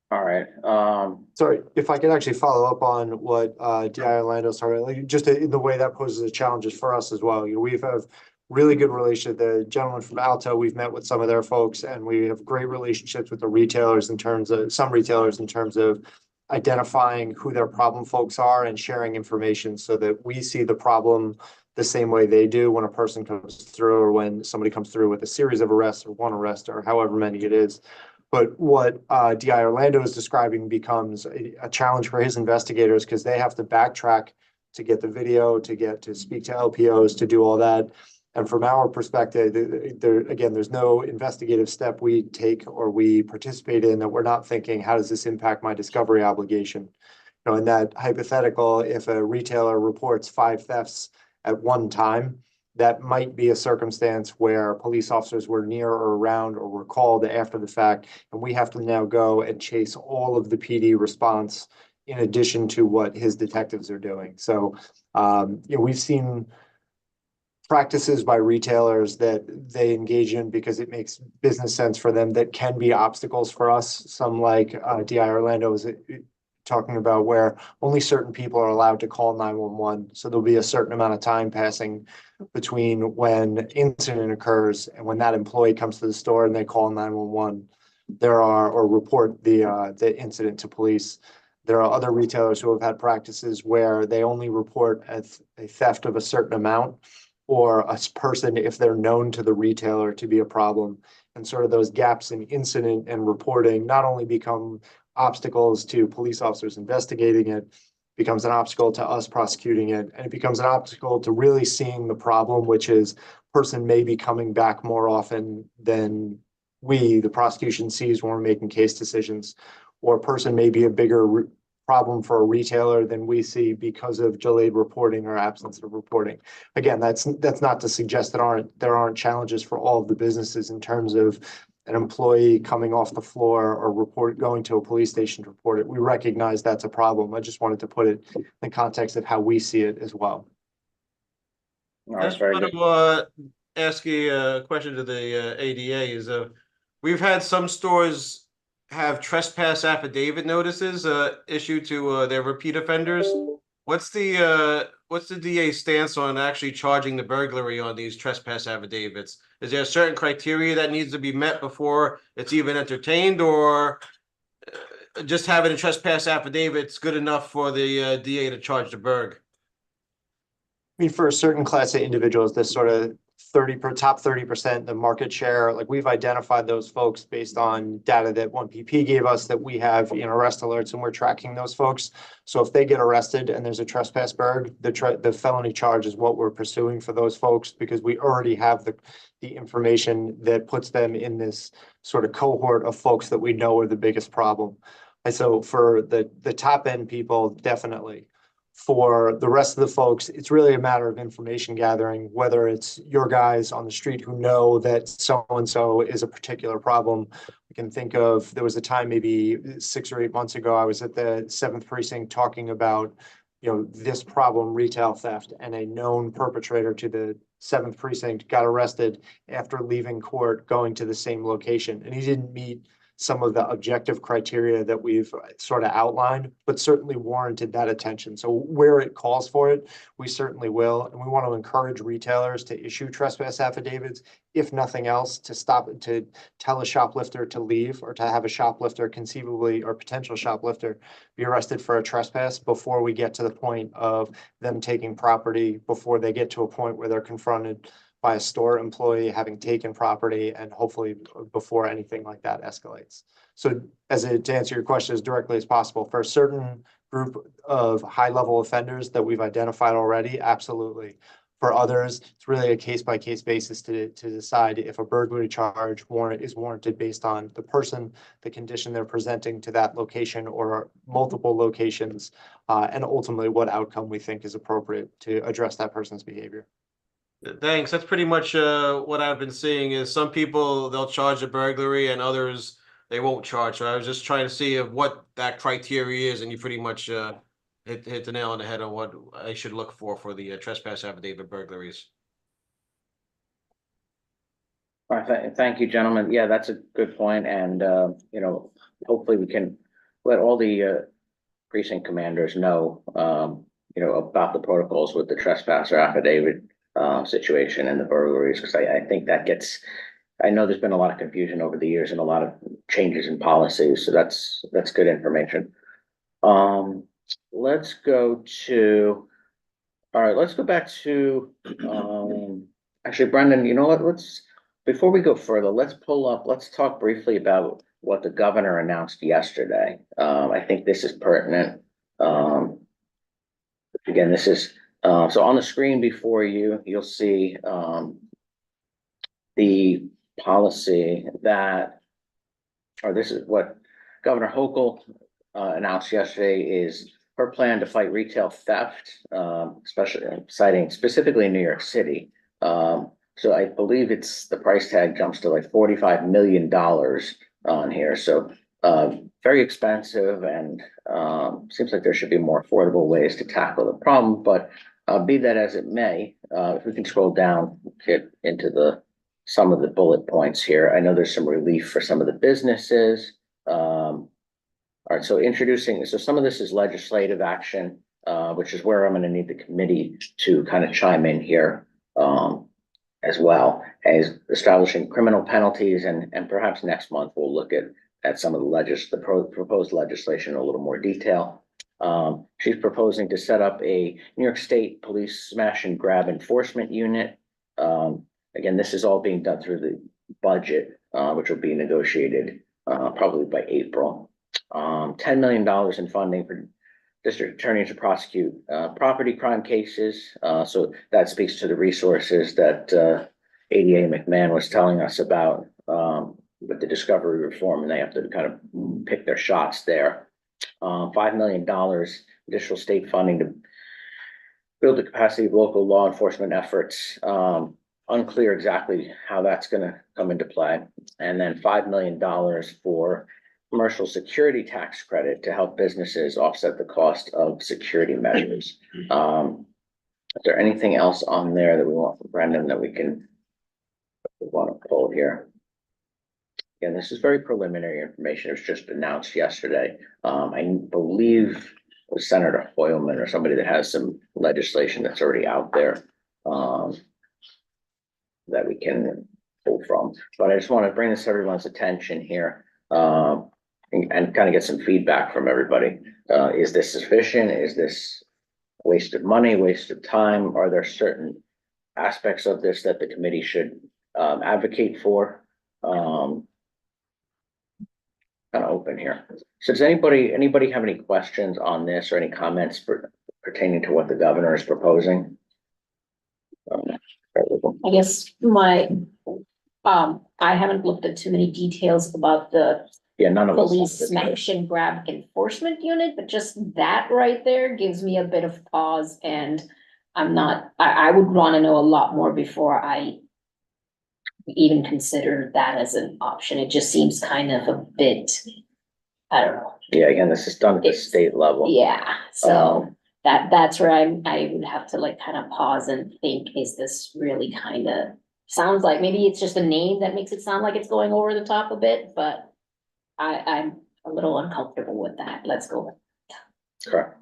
All right. Sorry, if I could actually follow up on what DI Orlando started, like just in the way that poses a challenges for us as well. You know, we have really good relationship. The gentleman from Alto, we've met with some of their folks, and we have great relationships with the retailers in terms of some retailers in terms of identifying who their problem folks are and sharing information so that we see the problem the same way they do when a person comes through or when somebody comes through with a series of arrests or one arrest or however many it is. But what DI Orlando is describing becomes a challenge for his investigators because they have to backtrack to get the video, to speak to LPOs, to do all that. And from our perspective, there's no investigative step we take or we participate in that we're not thinking, how does this impact my discovery obligation? You know, in that hypothetical, if a retailer reports 5 thefts at one time, that might be a circumstance where police officers were near or around or were called after the fact, and we have to now go and chase all of the PD response in addition to what his detectives are doing. So, you know, we've seen practices by retailers that they engage in because it makes business sense for them that can be obstacles for us. Some like DI Orlando is talking about where only certain people are allowed to call 911. So there'll be a certain amount of time passing between when incident occurs and when that employee comes to the store and they call 911. Or report the incident to police. There are other retailers who have had practices where they only report a theft of a certain amount or a person if they're known to the retailer to be a problem. And sort of those gaps in incident and reporting not only become obstacles to police officers investigating it, becomes an obstacle to us prosecuting it, and it becomes an obstacle to really seeing the problem, which is person may be coming back more often than the prosecution sees when we're making case decisions, or a person may be a bigger problem for a retailer than we see because of delayed reporting or absence of reporting. Again, that's not to suggest that there aren't challenges for all of the businesses in terms of an employee coming off the floor or going to a police station to report it. We recognize that's a problem. I just wanted to put it in the context of how we see it as well. All I right, just very want good. to ask you a question to the ADA is we've had some stores have trespass affidavit notices issued to their repeat offenders. What's the DA stance on actually charging the burglary on these trespass affidavits? Is there a certain criteria that needs to be met before it's even entertained, or just having a trespass affidavit is good enough for the DA to charge the burg? I mean, for a certain class of individuals, this sort of top 30%, the market share, like we've identified those folks based on data that 1PP gave us that we have in arrest alerts, and we're tracking those folks. So if they get arrested and there's a trespass burg, the felony charge is what we're pursuing for those folks, because we already have the information that puts them in this sort of cohort of folks that we know are the biggest problem. And so for the top end people, definitely. For the rest of the folks, it's really a matter of information gathering, whether it's your guys on the street who know that so-and-so is a particular problem. We can think of, there was a time maybe 6 or 8 months ago, I was at the 7th precinct talking about, this problem, retail theft, and a known perpetrator to the 7th precinct got arrested after leaving court, going to the same location. And he didn't meet some of the objective criteria that we've sort of outlined, but certainly warranted that attention. So where it calls for it, we certainly will. And we want to encourage retailers to issue trespass affidavits, if nothing else, to tell a shoplifter to leave, or to have a shoplifter conceivably, or potential shoplifter, be arrested for a trespass before we get to the point of them taking property, before they get to a point where they're confronted by a store employee having taken property, and hopefully before anything like that escalates. So to answer your question as directly as possible, for a certain group of high-level offenders that we've identified already, absolutely. For others, it's really a case-by-case basis to decide if a burglary charge is warranted based on the person, the condition they're presenting to that location or multiple locations, and ultimately what outcome we think is appropriate to address that person's behavior. Thanks. That's pretty much what I've been seeing is some people, they'll charge a burglary and others they won't charge. So I was just trying to see of what that criteria is, and you pretty much hit the nail on the head on what I should look for the trespass affidavit burglaries. All right, thank you, gentlemen. Yeah, that's a good point. And, hopefully we can let all the precinct commanders know, about the protocols with the trespasser affidavit situation and the burglaries, because I think that I know there's been a lot of confusion over the years and a lot of changes in policies, so that's good information. Let's go back to, actually, Brendan, you know what, before we go further, let's talk briefly about what the governor announced yesterday. I think this is pertinent. Again, this is, so on the screen before you'll see the policy this is what Governor Hochul announced yesterday, is her plan to fight retail theft, especially citing specifically New York City. So I believe the price tag jumps to like $45 million on here. So very expensive, and seems like there should be more affordable ways to tackle the problem. But be that as it may, if we can scroll down, get into some of the bullet points here. I know there's some relief for some of the businesses. All right, so some of this is legislative action, which is where I'm going to need the committee to kind of chime in here, as well as establishing criminal penalties, and perhaps next month we'll look at some of the proposed legislation in a little more detail. She's proposing to set up a New York State Police smash and grab enforcement unit. Again, this is all being done through the budget, which will be negotiated probably by April. $10 million in funding for district attorneys to prosecute property crime cases. So that speaks to the resources that ADA McMahon was telling us about with the discovery reform, and they have to kind of pick their shots there. $5 million additional state funding to build the capacity of local law enforcement efforts. Unclear exactly how that's going to come into play. And then $5 million for commercial security tax credit to help businesses offset the cost of security measures. Is there anything else on there that we want from Brendan that we want to pull here? Again, this is very preliminary information. It was just announced yesterday. I believe it was Senator Hoylman or somebody that has some legislation that's already out there that we can pull from. But I just want to bring this to everyone's attention here. and kind of get some feedback from everybody. Is this sufficient? Is this waste of money, waste of time? Are there certain aspects of this that the committee should advocate for? Kind of open here. So does anybody have any questions on this or any comments pertaining to what the governor is proposing? I guess I haven't looked at too many details about the Yeah, none of us. police smash and grab enforcement unit, but just that right there gives me a bit of pause, and I would wanna know a lot more before I even consider that as an option. It just seems kind of a bit, I don't know. Yeah, again, this is done at the It's- state level. Yeah, so that's where I would have to like kind of pause and think, is this really kind of, sounds like maybe it's just a name that makes it sound like it's going over the top a bit, but I'm a little uncomfortable with that. Let's go. Correct.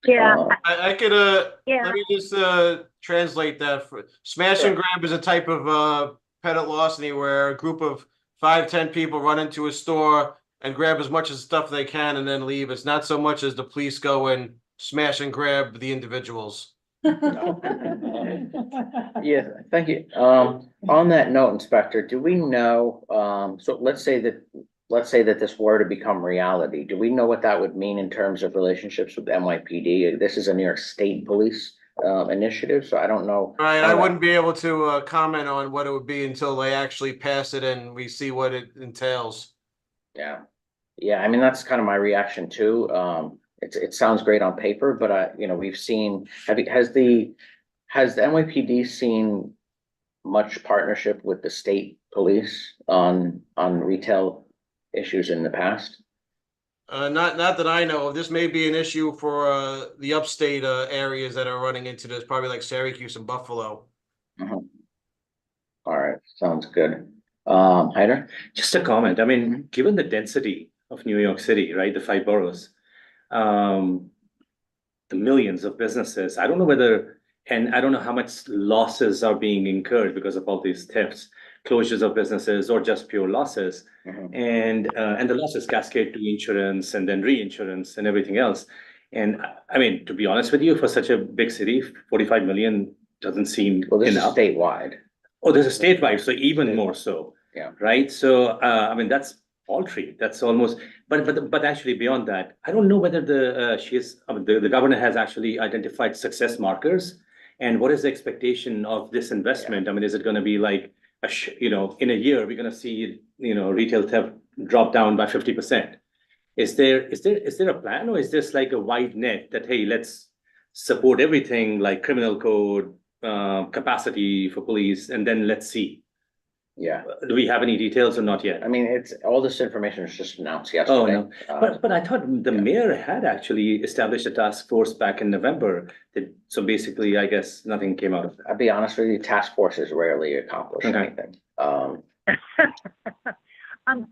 Yeah, I could, yeah. let me just, translate that for, smash and grab is a type of, pettit larceny where a group of 5-10 people run into a store and grab as much of the stuff they can and then leave. It's not so much as the police go and smash and grab the individuals. Yeah, thank you. On that note, Inspector, do we know, so let's say that this were to become reality, do we know what that would mean in terms of relationships with NYPD? This is a New York State Police initiative, so I don't know. Right, I wouldn't be able to comment on what it would be until they actually pass it and we see what it entails. Yeah, yeah, I mean, that's kind of my reaction too. It sounds great on paper, but we've seen, has the NYPD seen much partnership with the state police on retail issues in the past? Not that I know of. This may be an issue for the upstate areas that are running into this, probably like Syracuse and Buffalo. All right, sounds good. Hyder? Just a comment. I mean, given the density of New York City, right, the 5 boroughs, the millions of businesses, I don't know whether, and I don't know how much losses are being incurred because of all these thefts, closures of businesses, or just pure losses. And the losses cascade to insurance and then reinsurance and everything else. And I mean, to be honest with you, for such a big city, 45 million doesn't seem Well, this enough. is statewide. Oh, there's a statewide, so even more so. Yeah. Right, so I mean, that's paltry, that's almost, but actually beyond that, I don't know whether the governor has actually identified success markers. And what is the expectation of this investment? I mean, is it gonna be like in a year, we're gonna see, retail theft drop down by 50%. Is there a plan, or is this like a wide net that, hey, let's support everything like criminal code, capacity for police, and then let's see? Yeah, Do we have any details or not yet? I mean, it's all this information is just announced yesterday. Oh, no. But I thought the mayor had actually established a task force back in November. So basically, I guess nothing came out of that. I'll be honest with you, task forces rarely accomplish Okay. anything.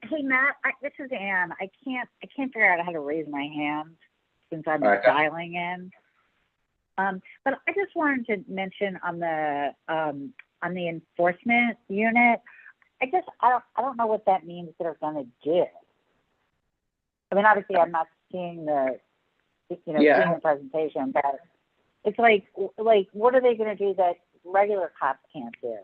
Hey, Matt, this is Ann. I can't figure out how to raise my hand since I'm All right. dialing in. But I just wanted to mention on the enforcement unit, I don't know what that means they're gonna do. I mean, obviously, I'm not seeing the, seeing the presentation, but it's like, what are they gonna do that regular cops can't do?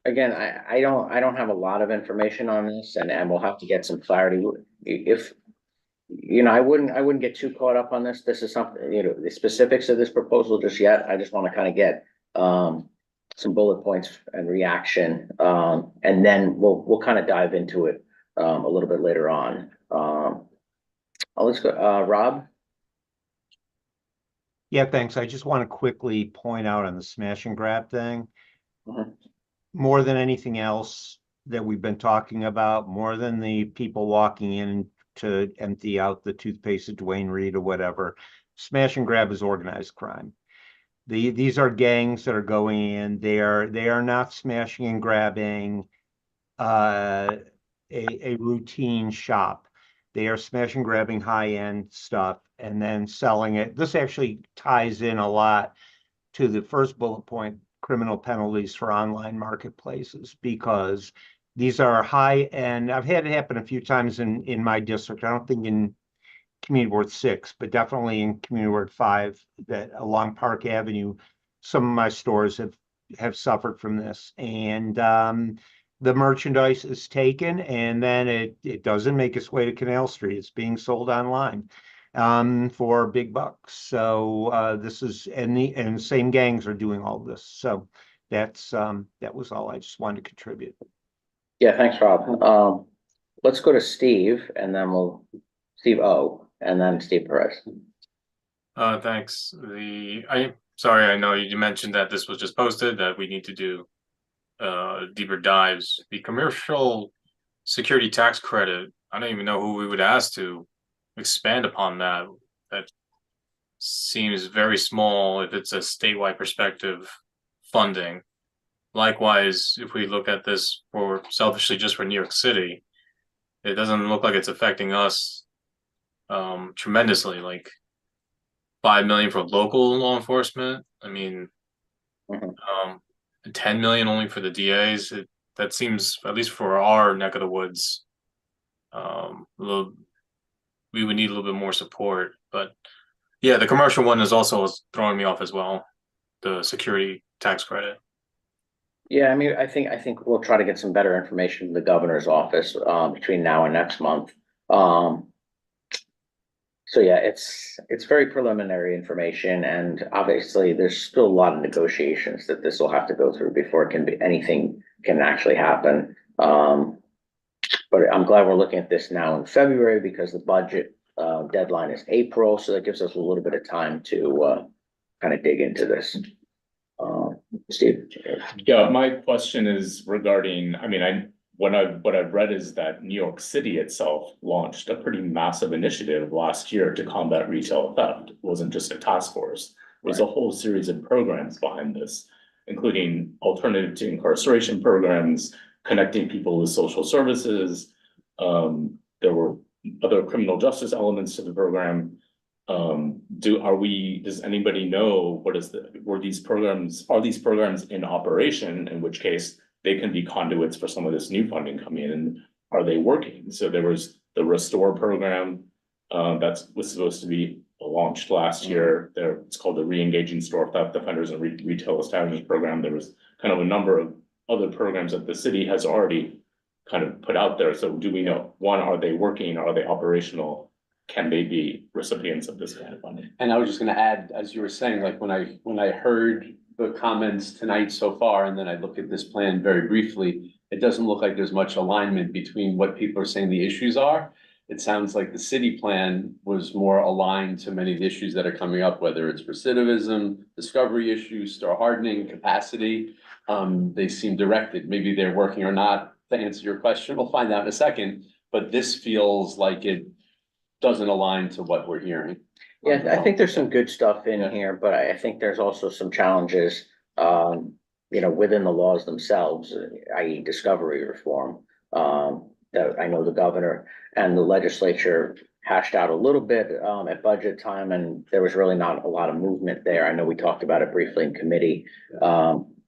Again, I don't have a lot of information on this, and we'll have to get some clarity. If, I wouldn't get too caught up on this. This is something, the specifics of this proposal just yet. I just want to kind of get some bullet points and reaction, and then we'll kind of dive into it a little bit later on. Let's go, Rob. Yeah, thanks. I just want to quickly point out on the smash and grab thing. More than anything else that we've been talking about, more than the people walking in to empty out the toothpaste at Duane Reade or whatever, smash and grab is organized crime. These are gangs that are going in. They are not smashing and grabbing a routine shop. They are smashing and grabbing high-end stuff and then selling it. This actually ties in a lot to the first bullet point, criminal penalties for online marketplaces, because These are high, and I've had it happen a few times in my district. I don't think in Community Ward 6, but definitely in Community Ward 5, that along Park Avenue, some of my stores have suffered from this. And the merchandise is taken, and then it doesn't make its way to Canal Street. It's being sold online for big bucks. So this is, and the same gangs are doing all this. So that was all I just wanted to contribute. Yeah, thanks, Rob. Let's go to Steve and then Steve O and then Steve Perez. Thanks. Sorry, I know you mentioned that this was just posted, that we need to do deeper dives. The commercial security tax credit, I don't even know who we would ask to expand upon that. That seems very small if it's a statewide perspective funding. Likewise, if we look at this for selfishly just for New York City, it doesn't look like it's affecting us tremendously. Like 5 million for local law enforcement. I mean, 10 million only for the DAs. That seems, at least for our neck of the woods, we would need a little bit more support. But yeah, the commercial one is also throwing me off as well. The security tax credit. Yeah, I mean, I think we'll try to get some better information from the governor's office between now and next month. So yeah, it's very preliminary information, and obviously there's still a lot of negotiations that this will have to go through before anything can actually happen. But I'm glad we're looking at this now in February, because the budget deadline is April, so that gives us a little bit of time to kind of dig into this. Steve? Yeah, my question is regarding, I mean, what I've read is that New York City itself launched a pretty massive initiative last year to combat retail theft. It wasn't just a task force. There's a whole series of programs behind this, including alternative to incarceration programs, connecting people with social services. There were other criminal justice elements to the program. Does anybody know are these programs in operation, in which case they can be conduits for some of this new funding coming in, and are they working? So there was the Restore program that was supposed to be launched last year. It's called the Re-engaging Store Theft Offenders and Retail Establishment Program. There was kind of a number of other programs that the city has already kind of put out there. So do we know, one, are they working? Are they operational? Can they be recipients of this kind of funding? And I was just gonna add, as you were saying, like when I heard the comments tonight so far, and then I look at this plan very briefly, it doesn't look like there's much alignment between what people are saying the issues are. It sounds like the city plan was more aligned to many of the issues that are coming up, whether it's recidivism, discovery issues, store hardening, capacity. They seem directed. Maybe they're working or not. To answer your question, we'll find out in a second. But this feels like it doesn't align to what we're hearing. Yeah, I think there's some good stuff in here, but I think there's also some challenges, within the laws themselves, i.e. discovery reform, that I know the governor and the legislature hashed out a little bit at budget time, and there was really not a lot of movement there. I know we talked about it briefly in committee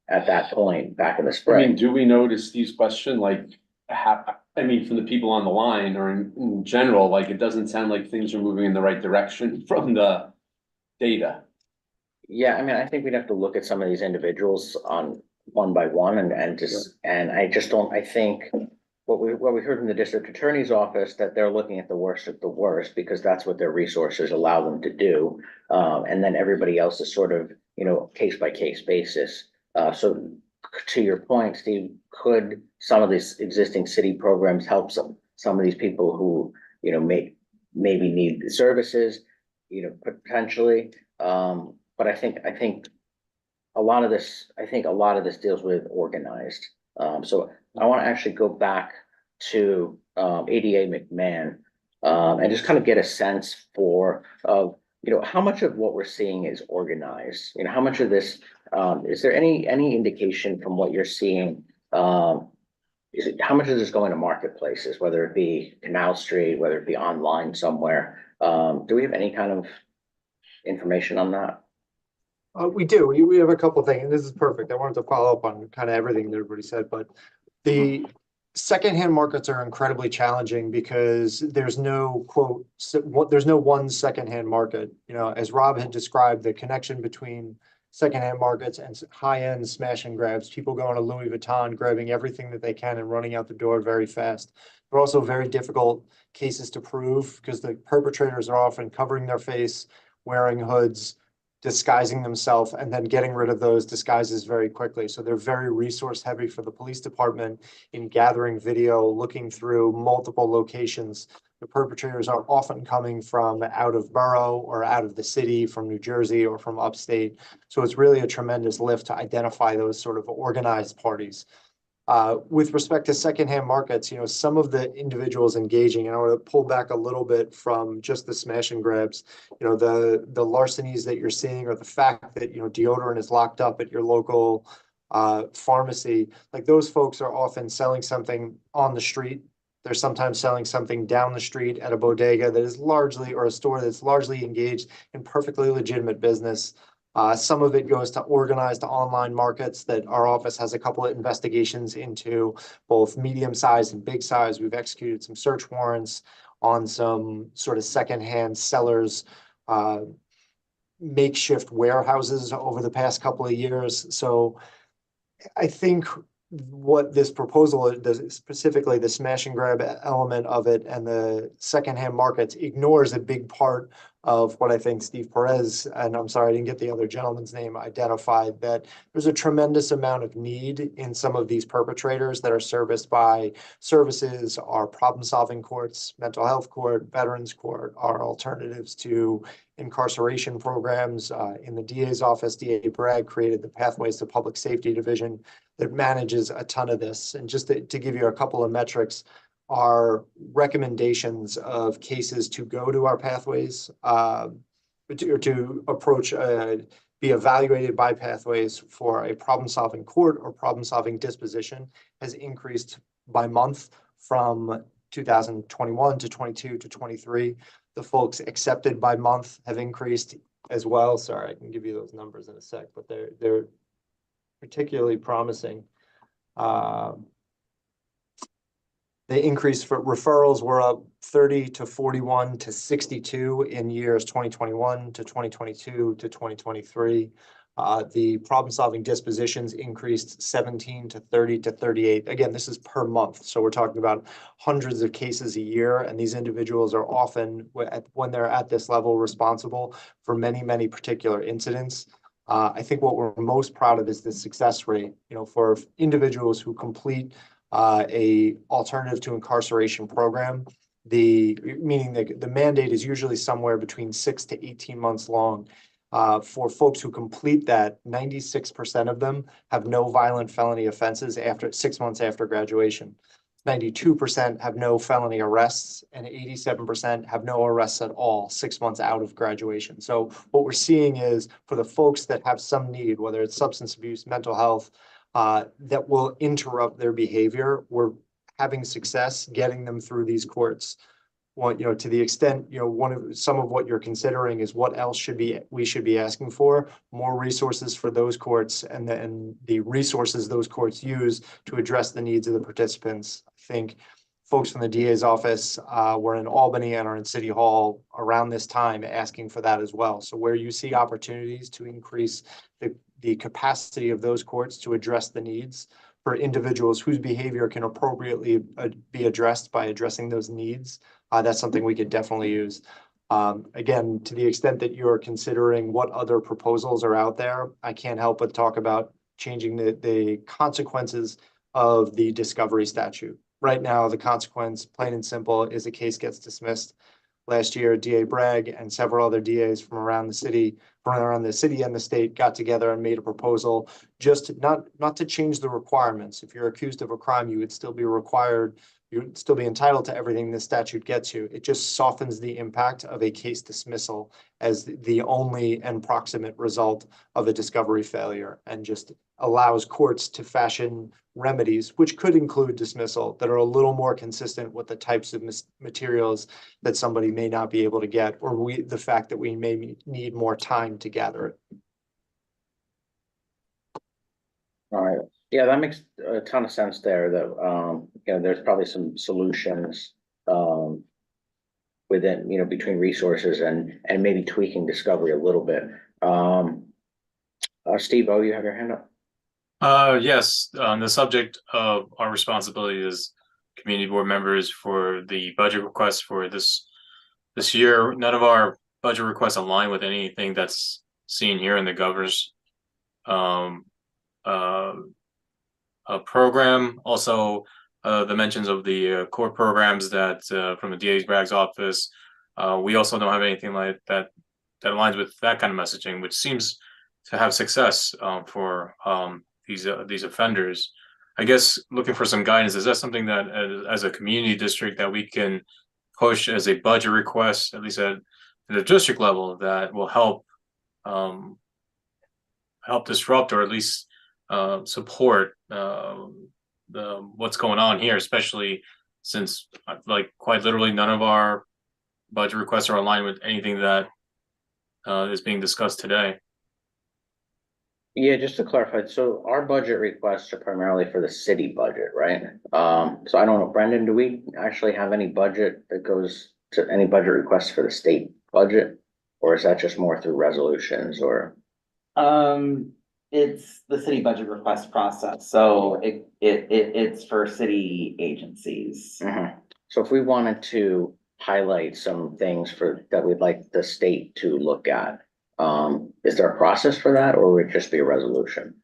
at that point back in the spring. I mean, do we know, to Steve's question, from the people on the line or in general, like, it doesn't sound like things are moving in the right direction from the data. Yeah, I mean, I think we'd have to look at some of these individuals on one by one and I think what we heard from the district attorney's office, that they're looking at the worst of the worst because that's what their resources allow them to do. And then everybody else is sort of, case by case basis. So to your point, Steve, could some of these existing city programs help some of these people who, maybe need the services, potentially. But I think a lot of this deals with organized. So I want to actually go back to ADA McMahon and just kind of get a sense how much of what we're seeing is organized. How much of this is there any indication from what you're seeing? How much is this going to marketplaces, whether it be Canal Street, whether it be online somewhere? Do we have any kind of information on that? We do. We have a couple of things, and this is perfect. I wanted to follow up on kind of everything that everybody said, but secondhand markets are incredibly challenging because there's no quote, there's no one secondhand market. You know, as Rob had described, the connection between secondhand markets and high-end smash and grabs, people going to Louis Vuitton, grabbing everything that they can and running out the door very fast. They're also very difficult cases to prove because the perpetrators are often covering their face, wearing hoods, disguising themselves, and then getting rid of those disguises very quickly. So they're very resource heavy for the police department in gathering video, looking through multiple locations. The perpetrators are often coming from out of borough or out of the city, from New Jersey or from upstate. So it's really a tremendous lift to identify those sort of organized parties. With respect to secondhand markets, you know, some of the individuals engaging, and I want to pull back a little bit from just the smash and grabs, you know, the larcenies that you're seeing, or the fact that, you know, deodorant is locked up at your local pharmacy, like those folks are often selling something on the street. They're sometimes selling something down the street at a bodega that is largely, or a store that's largely engaged in perfectly legitimate business. Some of it goes to organized online markets that our office has a couple of investigations into, both medium size and big size. We've executed some search warrants on some sort of secondhand sellers, makeshift warehouses over the past couple of years. So I think what this proposal does, specifically the smash and grab element of it and the secondhand markets, ignores a big part of what I think Steve Perez, and I'm sorry, I didn't get the other gentleman's name, identified, that there's a tremendous amount of need in some of these perpetrators that are serviced by services, our problem-solving courts, mental health court, veterans court, our alternatives to incarceration programs. In the DA's office, DA Bragg created the Pathways to Public Safety Division that manages a ton of this. And just to give you a couple of metrics, our recommendations of cases to go to our pathways, to approach, be evaluated by pathways for a problem-solving court or problem-solving disposition, has increased by month from 2021 to 22 to 23. The folks accepted by month have increased as well. Sorry, I can give you those numbers in a sec, but they're particularly promising. The increase for referrals were up 30 to 41 to 62 in years 2021 to 2022 to 2023. The problem-solving dispositions increased 17 to 30 to 38. Again, this is per month. So we're talking about hundreds of cases a year, and these individuals are often, when they're at this level, responsible for many, many particular incidents. I think what we're most proud of is the success rate, you know, for individuals who complete a alternative to incarceration program. Meaning the mandate is usually somewhere between 6 to 18 months long. For folks who complete that, 96% of them have no violent felony offenses after 6 months after graduation. 92% have no felony arrests, and 87% have no arrests at all 6 months out of graduation. So what we're seeing is, for the folks that have some need, whether it's substance abuse, mental health, that will interrupt their behavior, we're having success getting them through these courts. Well, you know, to the extent, you know, some of what you're considering is what else we should be asking for, more resources for those courts, and then the resources those courts use to address the needs of the participants. I think folks from the DA's office were in Albany and are in City Hall around this time asking for that as well. So where you see opportunities to increase the capacity of those courts to address the needs for individuals whose behavior can appropriately be addressed by addressing those needs, that's something we could definitely use. Again, to the extent that you're considering what other proposals are out there, I can't help but talk about changing the consequences of the discovery statute. Right now, the consequence, plain and simple, is a case gets dismissed. Last year, DA Bragg and several other DAs from around the city and the state got together and made a proposal, just not to change the requirements. If you're accused of a crime, you would still be required, you'd still be entitled to everything the statute gets you. It just softens the impact of a case dismissal as the only and proximate result of a discovery failure, and just allows courts to fashion remedies, which could include dismissal, that are a little more consistent with the types of materials that somebody may not be able to get, or the fact that we may need more time to gather it. All right, Yeah, that makes a ton of sense there, that, you know, there's probably some solutions, within, you know, between resources and maybe tweaking Discovery a little bit. Steve, oh, you have your hand up? Yes, on the subject of our responsibility as community board members for the budget requests for this year, none of our budget requests align with anything that's seen here in the governor's program. Also, the mentions of the core programs that from the DA's Bragg's office. We also don't have anything like that that aligns with that kind of messaging, which seems to have success for these offenders. I guess looking for some guidance, is that something that as a community district that we can push as a budget request, at least at the district level, that will help help disrupt or at least support what's going on here, especially since like quite literally none of our budget requests are aligned with anything that is being discussed today. Yeah, just to clarify, so our budget requests are primarily for the city budget, right? So I don't know, Brendan, do we actually have any budget that goes to any budget requests for the state budget? Or is that just more through resolutions or? It's the city budget request process, so it's for city agencies. So if we wanted to highlight some things that we'd like the state to look at, is there a process for that, or would it just be a resolution?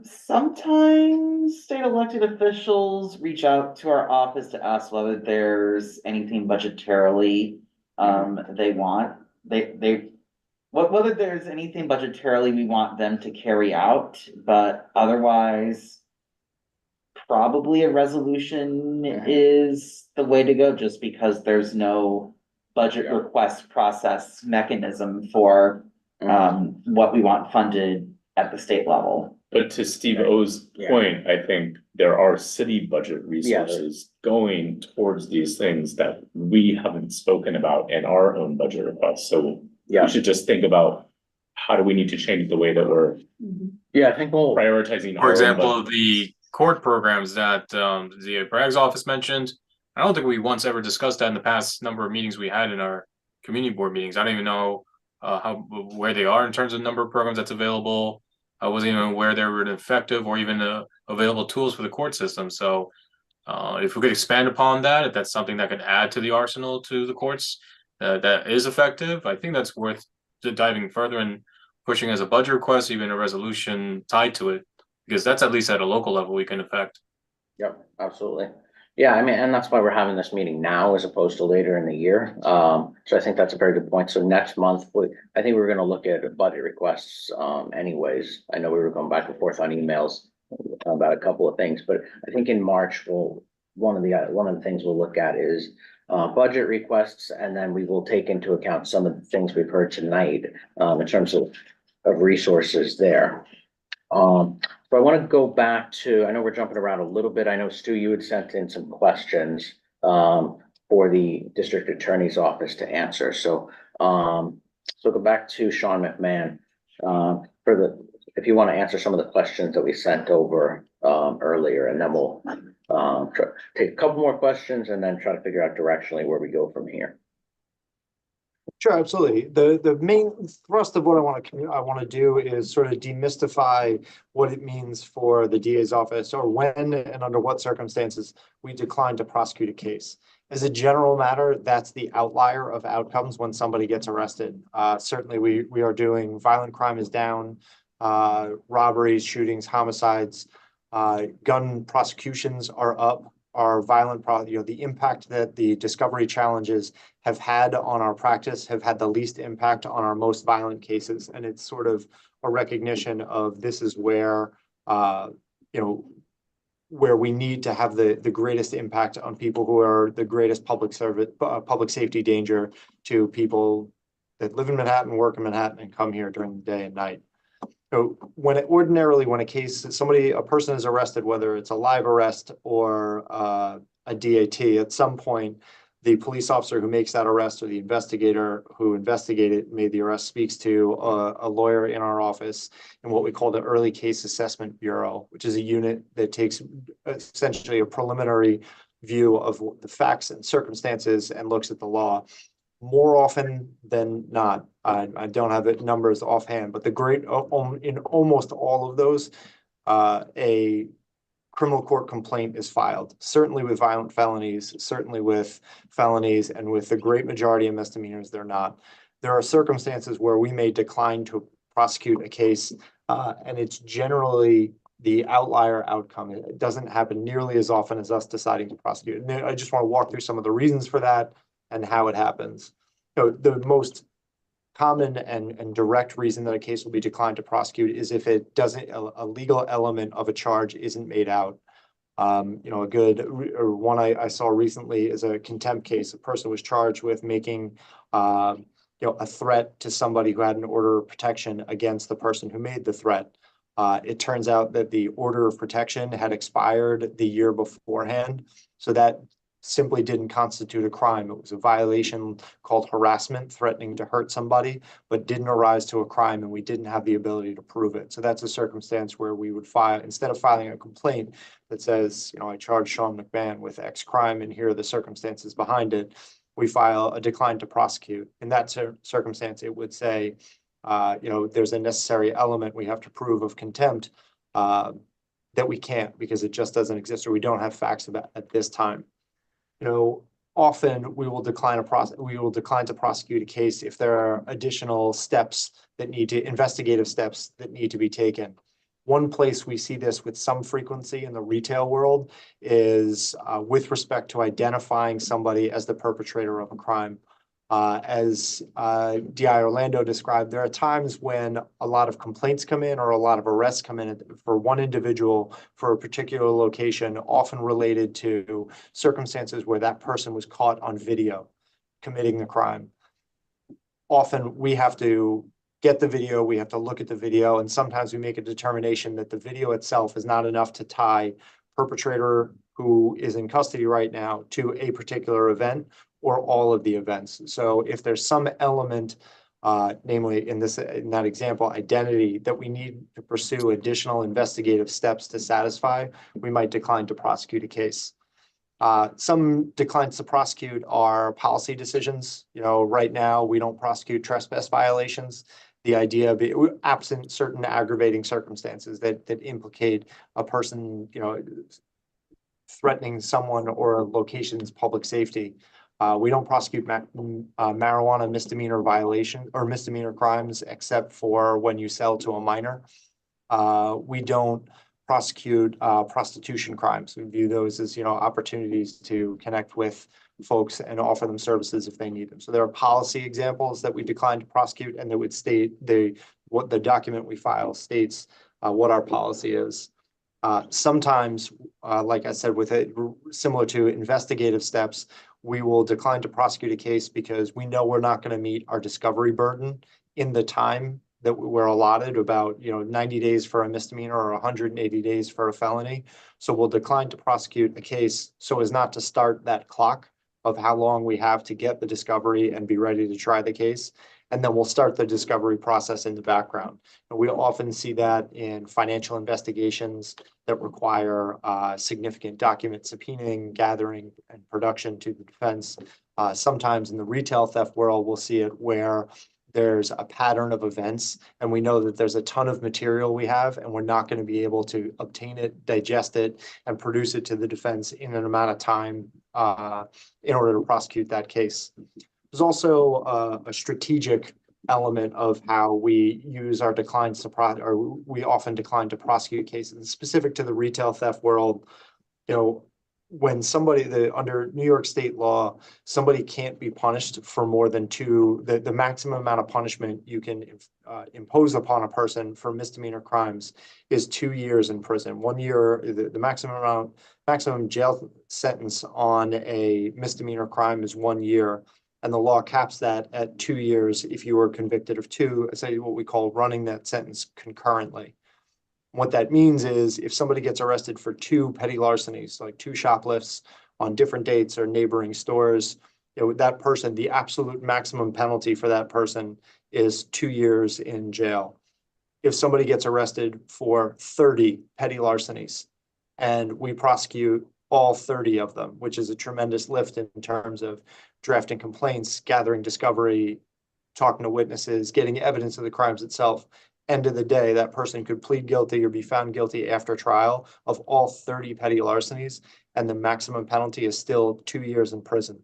Sometimes state elected officials reach out to our office to ask whether there's anything budgetarily they want. Whether there's anything budgetarily we want them to carry out, but otherwise probably a resolution is the way to go, just because there's no budget request process mechanism for what we want funded at the state level. But to Steve O's point, I think there are city budget resources going towards these things that we haven't spoken about in our own budget requests. So we should just think about how do we need to change the way that we're I think we'll prioritizing. For example, the court programs that the Bragg's office mentioned. I don't think we once ever discussed that in the past number of meetings we had in our community board meetings. I don't even know where they are in terms of number of programs that's available. I wasn't even aware they were effective or even available tools for the court system. So if we could expand upon that, if that's something that could add to the arsenal to the courts that is effective, I think that's worth diving further and pushing as a budget request, even a resolution tied to it, because that's at least at a local level we can affect. Yep, absolutely. Yeah, I mean, and that's why we're having this meeting now as opposed to later in the year. So I think that's a very good point. So next month, I think we're going to look at budget requests anyways. I know we were going back and forth on emails about a couple of things, but I think in March, one of the things we'll look at is budget requests, and then we will take into account some of the things we've heard tonight in terms of resources there. So I want to go back to, I know we're jumping around a little bit. I know, Stu, you had sent in some questions for the district attorney's office to answer. So go back to Sean McMahon if you want to answer some of the questions that we sent over earlier, and then we'll take a couple more questions and then try to figure out directionally where we go from here. Sure, absolutely. The main thrust of what I want to do is sort of demystify what it means for the DA's office, or when and under what circumstances we decline to prosecute a case. As a general matter, that's the outlier of outcomes when somebody gets arrested. Certainly, we are doing violent crime is down, robberies, shootings, homicides, gun prosecutions are up. Our violent, the impact that the discovery challenges have had on our practice have had the least impact on our most violent cases. And it's sort of a recognition of this is where, where we need to have the greatest impact on people who are the greatest public safety danger to people that live in Manhattan, work in Manhattan, and come here during the day and night. So when a person is arrested, whether it's a live arrest or a DAT, at some point, the police officer who makes that arrest or the investigator who made the arrest speaks to a lawyer in our office in what we call the Early Case Assessment Bureau, which is a unit that takes essentially a preliminary view of the facts and circumstances and looks at the law. More often than not, I don't have the numbers offhand, but in almost all of those, a criminal court complaint is filed, certainly with violent felonies, certainly with felonies, and with the great majority of misdemeanors, they're not. There are circumstances where we may decline to prosecute a case, and it's generally the outlier outcome. It doesn't happen nearly as often as us deciding to prosecute. And I just want to walk through some of the reasons for that and how it happens. The most common and direct reason that a case will be declined to prosecute is if it doesn't, a legal element of a charge isn't made out. A good one I saw recently is a contempt case. A person was charged with making, a threat to somebody who had an order of protection against the person who made the threat. It turns out that the order of protection had expired the year beforehand. So that simply didn't constitute a crime. It was a violation called harassment, threatening to hurt somebody, but didn't arise to a crime, and we didn't have the ability to prove it. So that's a circumstance where we would file, instead of filing a complaint that says, I charged Sean McMahon with X crime and here are the circumstances behind it, we file a decline to prosecute. In that circumstance, it would say, there's a necessary element we have to prove of contempt that we can't because it just doesn't exist or we don't have facts about at this time. Often we will decline to prosecute a case if there are additional investigative steps that need to be taken. One place we see this with some frequency in the retail world is with respect to identifying somebody as the perpetrator of a crime. As DI Orlando described, there are times when a lot of complaints come in or a lot of arrests come in for one individual for a particular location, often related to circumstances where that person was caught on video committing the crime. Often we have to get the video, we have to look at the video, and sometimes we make a determination that the video itself is not enough to tie perpetrator who is in custody right now to a particular event or all of the events. So if there's some element, namely in that example, identity, that we need to pursue additional investigative steps to satisfy, we might decline to prosecute a case. Some declines to prosecute are policy decisions. Right now we don't prosecute trespass violations. The idea being absent certain aggravating circumstances that implicate a person, threatening someone or a location's public safety. We don't prosecute marijuana misdemeanor violation or misdemeanor crimes except for when you sell to a minor. We don't prosecute prostitution crimes. We view those as opportunities to connect with folks and offer them services if they need them. So there are policy examples that we decline to prosecute, and that would state what the document we file states what our policy is. Sometimes, like I said, with it similar to investigative steps, we will decline to prosecute a case because we know we're not going to meet our discovery burden in the time that we're allotted, about 90 days for a misdemeanor or 180 days for a felony. So we'll decline to prosecute a case so as not to start that clock of how long we have to get the discovery and be ready to try the case. And then we'll start the discovery process in the background. And we often see that in financial investigations that require significant document subpoenaing, gathering, and production to the defense. Sometimes in the retail theft world, we'll see it where there's a pattern of events and we know that there's a ton of material we have and we're not going to be able to obtain it, digest it, and produce it to the defense in an amount of time in order to prosecute that case. There's also a strategic element of how we use our declines to we often decline to prosecute cases specific to the retail theft world. When somebody under New York state law, somebody can't be punished for more than the maximum amount of punishment you can impose upon a person for misdemeanor crimes is 2 years in prison. 1 year, the maximum jail sentence on a misdemeanor crime is 1 year. And the law caps that at 2 years if you were convicted of two, say what we call running that sentence concurrently. What that means is if somebody gets arrested for 2 petty larcenies, like 2 shoplifts on different dates or neighboring stores, that person, the absolute maximum penalty for that person is 2 years in jail. If somebody gets arrested for 30 petty larcenies and we prosecute all 30 of them, which is a tremendous lift in terms of drafting complaints, gathering discovery, talking to witnesses, getting evidence of the crimes itself. End of the day, that person could plead guilty or be found guilty after trial of all 30 petty larcenies, and the maximum penalty is still 2 years in prison.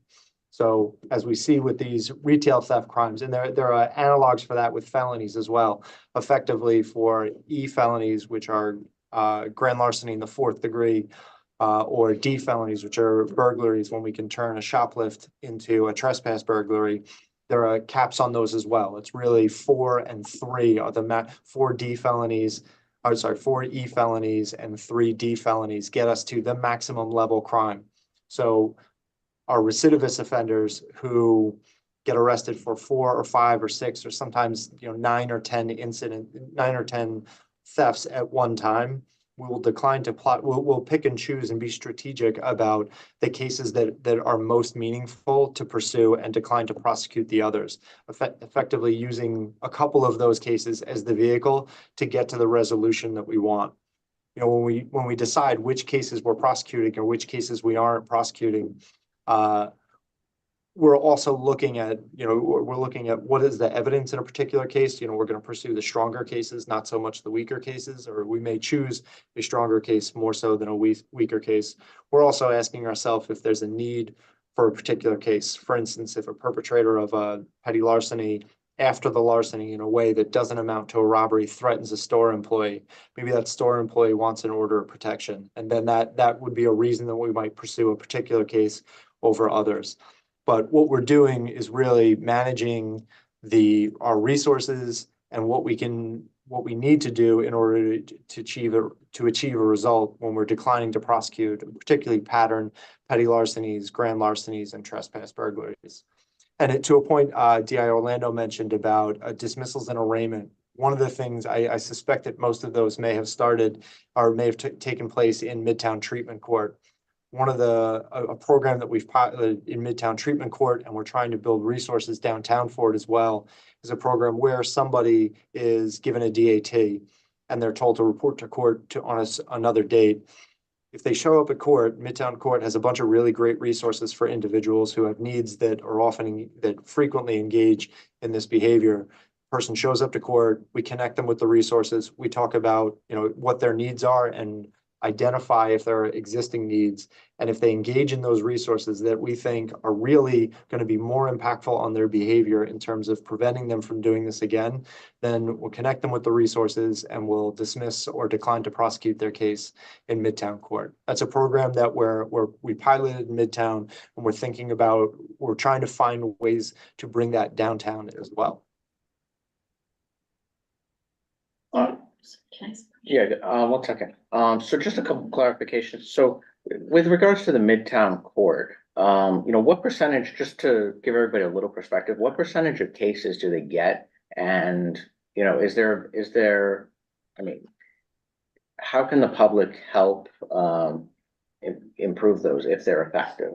So as we see with these retail theft crimes, and there are analogs for that with felonies as well, effectively for felonies, which are grand larceny in the 4th degree, or D felonies, which are burglaries when we can turn a shoplift into a trespass burglary. There are caps on those as well. It's really 4 and 3 are the 4 D felonies. 4 E felonies and 3 D felonies get us to the maximum level crime. So our recidivist offenders who get arrested for 4 or 5 or 6 or sometimes 9 or 10 thefts at one time, we will decline to plot. We'll pick and choose and be strategic about the cases that are most meaningful to pursue and decline to prosecute the others, effectively using a couple of those cases as the vehicle to get to the resolution that we want. When we decide which cases we're prosecuting or which cases we aren't prosecuting, we're also looking at, what is the evidence in a particular case. We're going to pursue the stronger cases, not so much the weaker cases, or we may choose a stronger case more so than a weaker case. We're also asking ourselves if there's a need for a particular case. For instance, if a perpetrator of a petty larceny after the larceny in a way that doesn't amount to a robbery threatens a store employee, maybe that store employee wants an order of protection. And then that would be a reason that we might pursue a particular case over others. But what we're doing is really managing our resources and what we need to do in order to achieve a result when we're declining to prosecute, particularly pattern petty larcenies, grand larcenies, and trespass burglaries. And to a point, DI Orlando mentioned about dismissals and arraignment. One of the things I suspect that most of those may have started or may have taken place in Midtown Treatment Court. One of a program that we've piloted in Midtown Treatment Court, and we're trying to build resources downtown for it as well, is a program where somebody is given a DAT and they're told to report to court on another date. If they show up at court, Midtown Court has a bunch of really great resources for individuals who have needs that frequently engage in this behavior. Person shows up to court, we connect them with the resources, we talk about what their needs are and identify if there are existing needs. And if they engage in those resources that we think are really going to be more impactful on their behavior in terms of preventing them from doing this again, then we'll connect them with the resources and we'll dismiss or decline to prosecute their case in Midtown Court. That's a program that we piloted in Midtown, and we're trying to find ways to bring that downtown as well. Yeah, 1 second. So just a couple clarifications. So with regards to the Midtown Court, what percentage, just to give everybody a little perspective, what percentage of cases do they get? And, is there, how can the public help improve those if they're effective?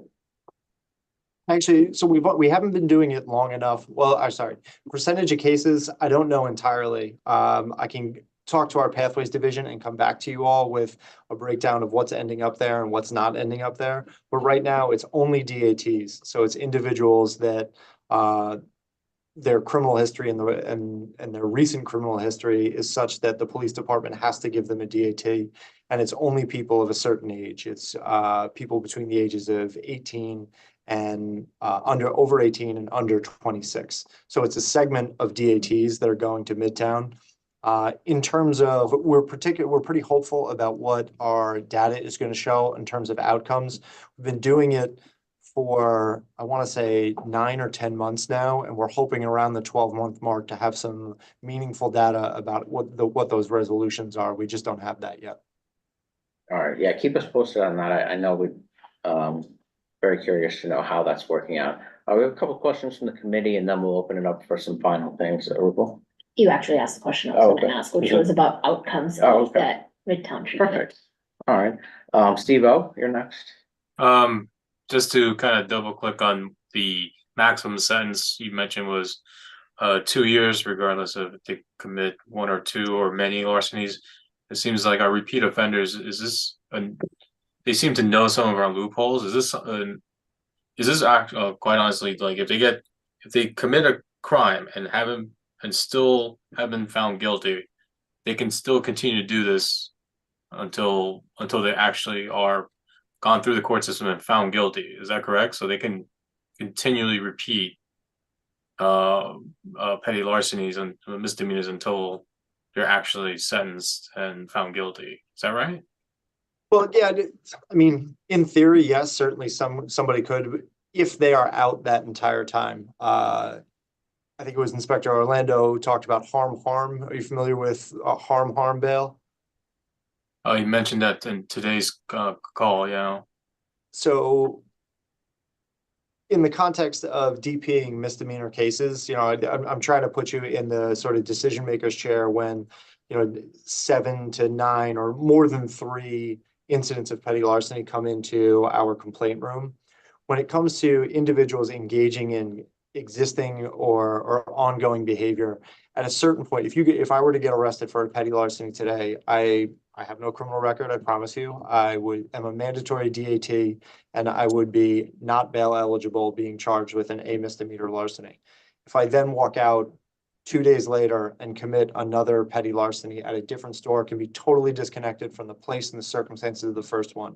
Actually, so we haven't been doing it long enough. Well, I'm sorry, percentage of cases, I don't know entirely. I can talk to our Pathways division and come back to you all with a breakdown of what's ending up there and what's not ending up there. But right now it's only DATs. So it's individuals that their criminal history and their recent criminal history is such that the police department has to give them a DAT. And it's only people of a certain age. It's people between the ages of 18 and over 18 and under 26. So it's a segment of DATs that are going to Midtown. In terms of, we're pretty hopeful about what our data is going to show in terms of outcomes. We've been doing it for, I want to say 9 or 10 months now, and we're hoping around the 12-month mark to have some meaningful data about what those resolutions are. We just don't have that yet. All right, yeah, keep us posted on that. I know we're very curious to know how that's working out. We have a couple of questions from the committee, and then we'll open it up for some final things. Rupal? You actually asked the question I was going to ask, which was about outcomes of that Midtown treatment. Perfect. All right. Steve-O, you're next. Just to kind of double click on the maximum sentence you mentioned was 2 years, regardless of if they commit one or two or many larcenies. It seems like our repeat offenders, they seem to know some of our loopholes. Is this quite honestly, like if they commit a crime and still have been found guilty, they can still continue to do this until they actually are gone through the court system and found guilty. Is that correct? So they can continually repeat petty larcenies and misdemeanors until they're actually sentenced and found guilty. Is that right? Well, yeah, I mean, in theory, yes, certainly somebody could, if they are out that entire time. I think it was Inspector Orlando who talked about harm. Are you familiar with harm bail? You mentioned that in today's call, yeah. So in the context of DPing misdemeanor cases, I'm trying to put you in the sort of decision maker's chair when, 7 to 9 or more than 3 incidents of petty larceny come into our complaint room. When it comes to individuals engaging in existing or ongoing behavior, at a certain point, if I were to get arrested for a petty larceny today, I have no criminal record, I promise you. I'm a mandatory DAT, and I would be not bail eligible, being charged with a misdemeanor larceny. If I then walk out 2 days later and commit another petty larceny at a different store, can be totally disconnected from the place and the circumstances of the first one.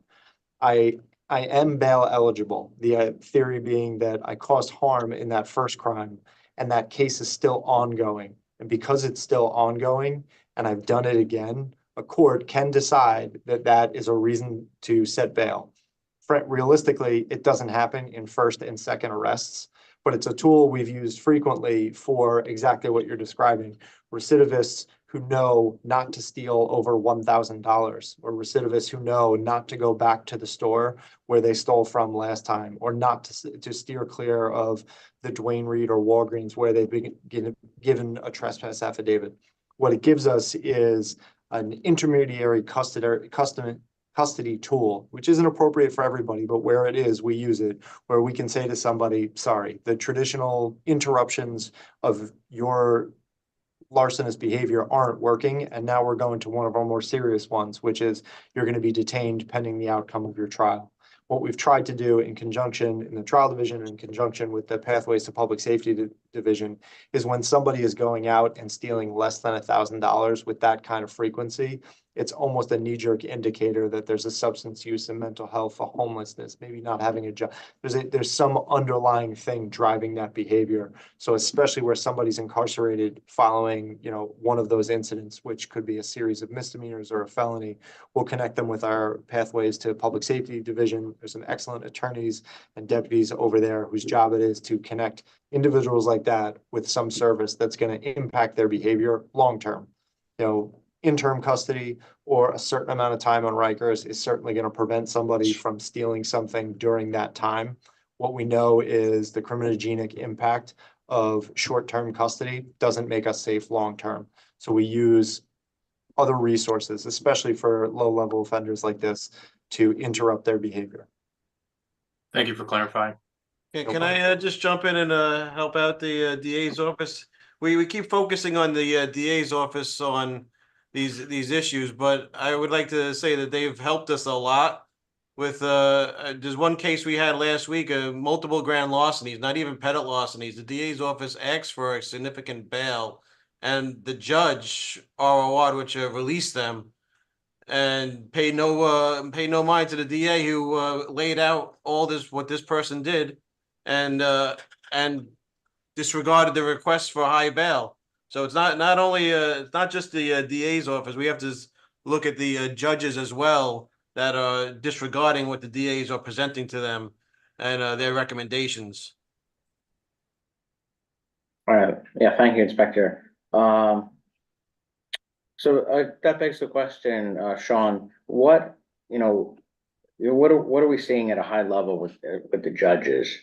I am bail eligible. The theory being that I caused harm in that first crime, and that case is still ongoing. And because it's still ongoing, and I've done it again, a court can decide that that is a reason to set bail. Realistically, it doesn't happen in first and second arrests, but it's a tool we've used frequently for exactly what you're describing. Recidivists who know not to steal over $1,000, or recidivists who know not to go back to the store where they stole from last time, or not to steer clear of the Duane Reade or Walgreens where they've been given a trespass affidavit. What it gives us is an intermediary custody tool, which isn't appropriate for everybody, but where it is, we use it, where we can say to somebody, sorry, the traditional interruptions of your larcenous behavior aren't working, and now we're going to one of our more serious ones, which is you're going to be detained pending the outcome of your trial. What we've tried to do in conjunction in the trial division, in conjunction with the Pathways to Public Safety division, is when somebody is going out and stealing less than $1,000 with that kind of frequency, it's almost a knee-jerk indicator that there's a substance use and mental health, a homelessness, maybe not having a job. There's some underlying thing driving that behavior. So especially where somebody's incarcerated following, one of those incidents, which could be a series of misdemeanors or a felony, we'll connect them with our Pathways to Public Safety division. There's some excellent attorneys and deputies over there whose job it is to connect individuals like that with some service that's going to impact their behavior long-term. Interim custody or a certain amount of time on Rikers is certainly going to prevent somebody from stealing something during that time. What we know is the criminogenic impact of short-term custody doesn't make us safe long-term. So we use other resources, especially for low-level offenders like this, to interrupt their behavior. Thank you for clarifying. Can I just jump in and help out the DA's office? We keep focusing on the DA's office on these issues, but I would like to say that they've helped us a lot with there's one case we had last week, multiple grand larcenies, not even petty larcenies. The DA's office asked for a significant bail, and the judge, R.O. Ward, released them and paid no mind to the DA who laid out all what this person did, and disregarded the request for high bail. So it's not only it's not just the DA's office. We have to look at the judges as well that are disregarding what the DAs are presenting to them and their recommendations. All right. Yeah, thank you, Inspector. So that begs the question, Sean, what are we seeing at a high level with the judges?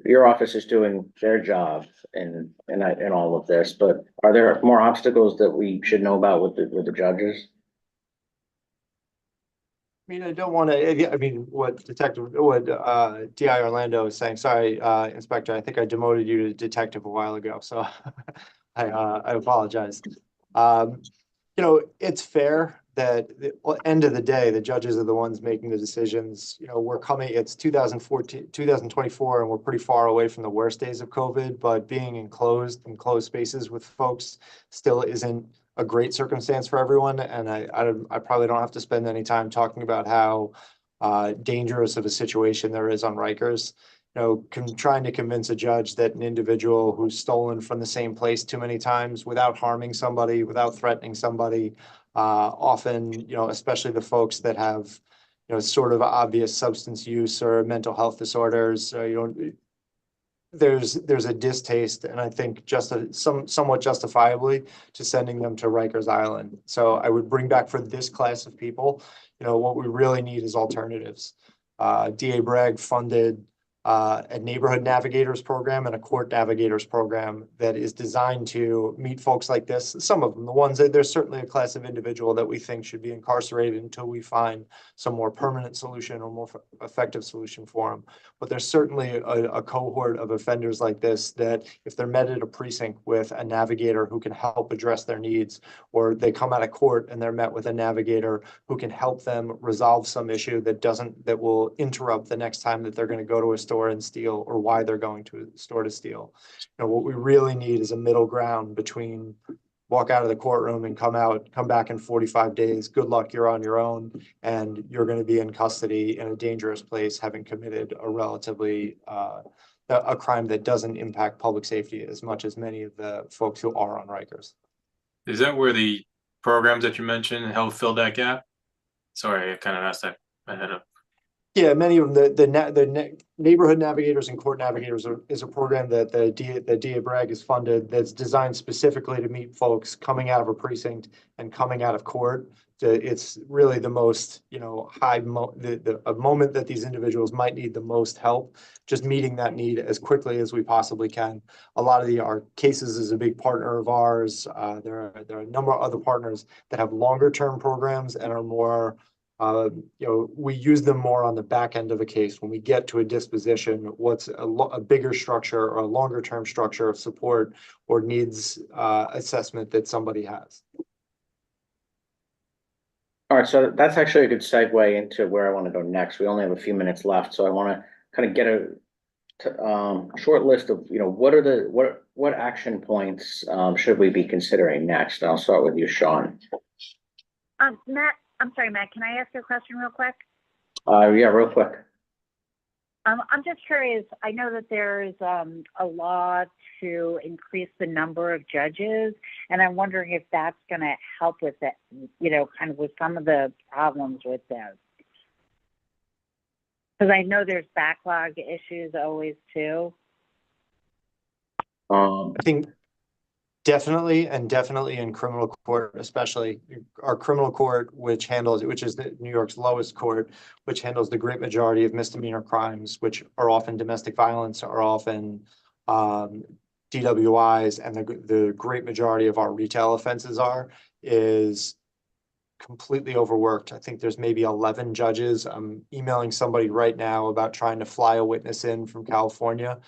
Your office is doing their job in all of this, but are there more obstacles that we should know about with the judges? mean, I don't want to, I mean, what DI Orlando is saying, sorry, Inspector, I think I demoted you to detective a while ago, so I apologize. You know, it's fair that end of the day, the judges are the ones making the decisions. You know, it's 2024, and we're pretty far away from the worst days of COVID, but being enclosed spaces with folks still isn't a great circumstance for everyone. And I probably don't have to spend any time talking about how dangerous of a situation there is on Rikers. You know, trying to convince a judge that an individual who's stolen from the same place too many times without harming somebody, without threatening somebody, often, you know, especially the folks that have, you know, sort of obvious substance use or mental health disorders, you know, there's a distaste, and I think somewhat justifiably, to sending them to Rikers Island. So I would bring back, for this class of people, you know, what we really need is alternatives. DA Bragg funded a neighborhood navigators program and a court navigators program that is designed to meet folks like this. Some of them, the ones that there's certainly a class of individual that we think should be incarcerated until we find some more permanent solution or more effective solution for them. But there's certainly a cohort of offenders like this that, if they're met at a precinct with a navigator who can help address their needs, or they come out of court and they're met with a navigator who can help them resolve some issue that will interrupt the next time that they're going to go to a store and steal, or why they're going to a store to steal. You know, what we really need is a middle ground between walk out of the courtroom and come back in 45 days. Good luck, you're on your own, and you're going to be in custody in a dangerous place, having committed a relatively a crime that doesn't impact public safety as much as many of the folks who are on Rikers. Is that where the programs that you mentioned help fill that gap? Sorry, I kind of asked that ahead of. Yeah, many of them, the neighborhood navigators and court navigators is a program that the DA Bragg has funded, that's designed specifically to meet folks coming out of a precinct and coming out of court. It's really the most, you know, a moment that these individuals might need the most help, just meeting that need as quickly as we possibly can. A lot of our cases is a big partner of ours. There are a number of other partners that have longer term programs and are more, you know, we use them more on the back end of a case. When we get to a disposition, what's a bigger structure or a longer term structure of support or needs assessment that somebody has. All right, so that's actually a good segue into where I want to go next. We only have a few minutes left, so I want to kind of get a short list of, you know, what action points should we be considering next? I'll start with you, Sean. Matt, I'm sorry, Matt, can I ask you a question real quick? Yeah, real quick. I'm just curious. I know that there's a law to increase the number of judges, and I'm wondering if that's going to help with it, you know, kind of with some of the problems with this. Because I know there's backlog issues always too. I think definitely in criminal court, especially our criminal court, which is New York's lowest court, which handles the great majority of misdemeanor crimes, which are often domestic violence, are often DWIs, and the great majority of our retail offenses is completely overworked. I think there's maybe 11 judges. I'm emailing somebody right now about trying to fly a witness in from California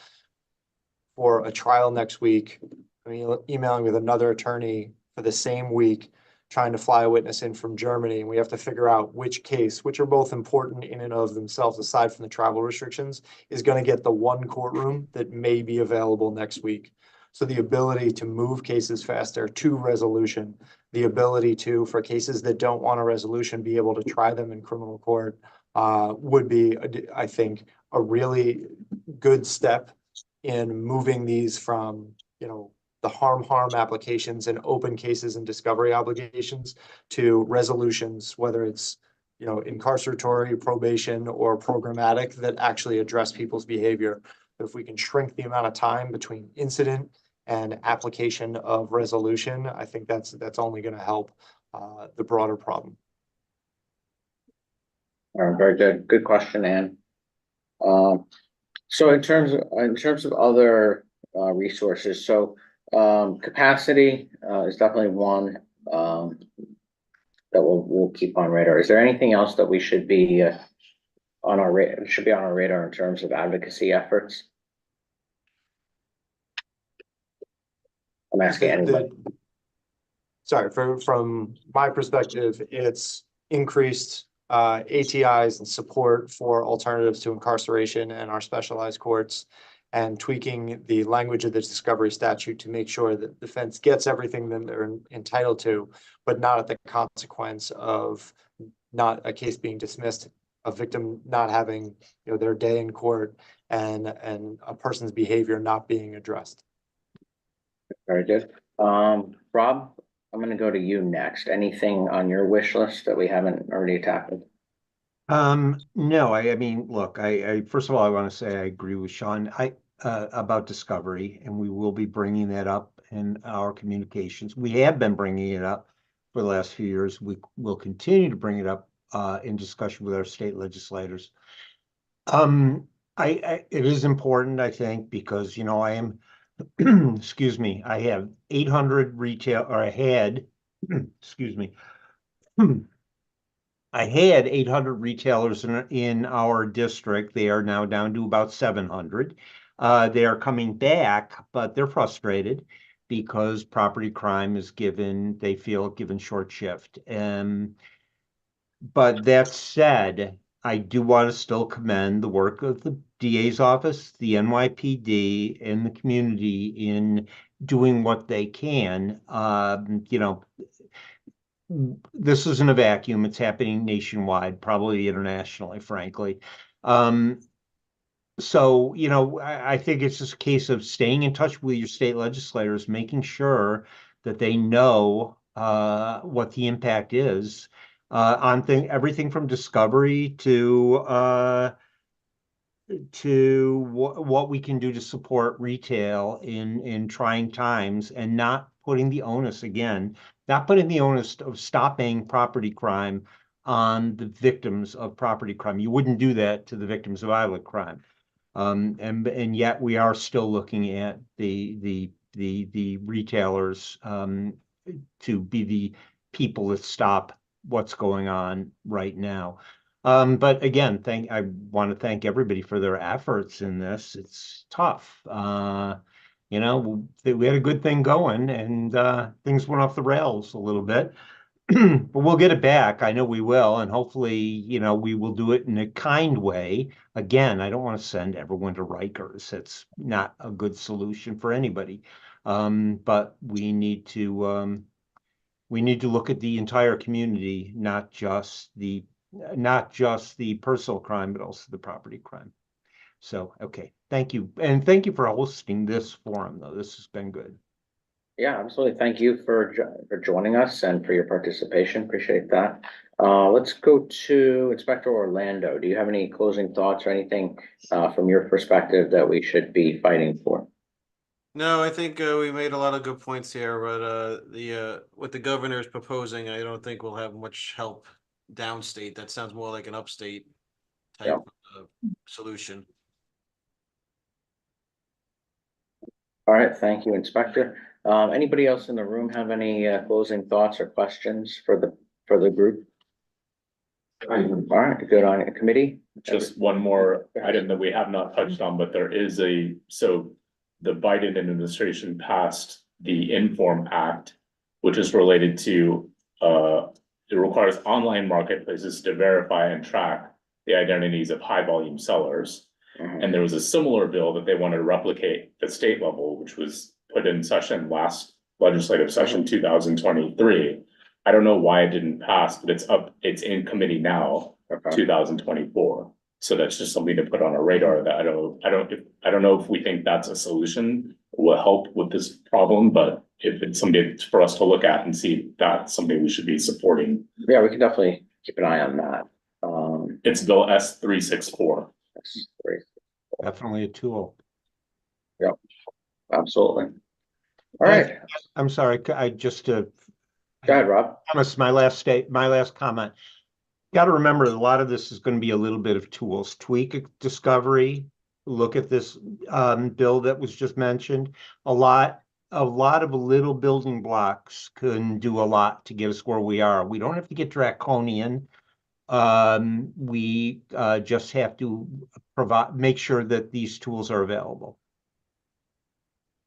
for a trial next week. I mean, emailing with another attorney for the same week, trying to fly a witness in from Germany. And we have to figure out which case, which are both important in and of themselves, aside from the travel restrictions, is going to get the one courtroom that may be available next week. So the ability to move cases faster to resolution, the ability to, for cases that don't want a resolution, be able to try them in criminal court would be, I think, a really good step in moving these from, you know, the harm applications and open cases and discovery obligations to resolutions, whether it's, you know, incarceratory, probation, or programmatic, that actually address people's behavior. If we can shrink the amount of time between incident and application of resolution, I think that's only going to help the broader problem. All right, very good. Good question, Ann. So in terms of other resources, so capacity is definitely one that we'll keep on radar. Is there anything else that we should be on our radar in terms of advocacy efforts? I'm asking anybody. Sorry, from my perspective, it's increased ATIs and support for alternatives to incarceration and our specialized courts, and tweaking the language of the discovery statute to make sure that the defense gets everything that they're entitled to, but not at the consequence of not a case being dismissed, a victim not having, their day in court, and a person's behavior not being addressed. Very good. Rob, I'm gonna go to you next. Anything on your wish list that we haven't already tackled? No, I mean, look, I first of all, I want to say I agree with Sean, about discovery, and we will be bringing that up in our communications. We have been bringing it up for the last few years. We will continue to bring it up, in discussion with our state legislators. It is important, I think, because, I am, excuse me, I have 800 retail, or I had, excuse me, I had 800 retailers in our district. They are now down to about 700. They are coming back, but they're frustrated because property crime is they feel given short shift. But that said, I do want to still commend the work of the DA's office, the NYPD, and the community in doing what they can. This isn't a vacuum. It's happening nationwide, probably internationally, frankly. So, I think it's just a case of staying in touch with your state legislators, making sure that they know what the impact is on everything from discovery to what we can do to support retail in trying times, and not putting the onus of stopping property crime on the victims of property crime. You wouldn't do that to the victims of violent crime. And yet we are still looking at the retailers to be the people that stop what's going on right now. But again, I want to thank everybody for their efforts in this. It's tough. We had a good thing going, and things went off the rails a little bit. But we'll get it back. I know we will, and hopefully, we will do it in a kind way. Again, I don't want to send everyone to Rikers. It's not a good solution for anybody. But we need to look at the entire community, not just the personal crime, but also the property crime. So, okay, thank you. And thank you for hosting this forum, though. This has been good. Yeah, absolutely. Thank you for joining us and for your participation. Appreciate that. Let's go to Inspector Orlando. Do you have any closing thoughts or anything from your perspective that we should be fighting for? No, I think we made a lot of good points here, but what the governor is proposing, I don't think we'll have much help downstate. That sounds more like an upstate type of solution. All right, thank you, Inspector. Anybody else in the room have any closing thoughts or questions for the group? All right, good on it. Committee? Just one more item that we have not touched on, but there is so the Biden administration passed the Inform Act, which is related to, it requires online marketplaces to verify and track the identities of high volume sellers. And there was a similar bill that they wanted to replicate at state level, which was put in session last legislative session 2023. I don't know why it didn't pass, but it's in committee now, 2024. So that's just something to put on our radar that I don't know if we think that's a solution, will help with this problem, but if it's something for us to look at and see if that's something we should be supporting. Yeah, we can definitely keep an eye on that. It's Bill S364. Definitely a tool. Yep, absolutely. All right. I'm sorry. I just go ahead, Rob. My last comment. Got to remember that a lot of this is going to be a little bit of tools. Tweak a discovery. Look at this bill that was just mentioned. A lot a lot of little building blocks can do a lot to get us where we are. We don't have to get draconian. We just have to make sure that these tools are available.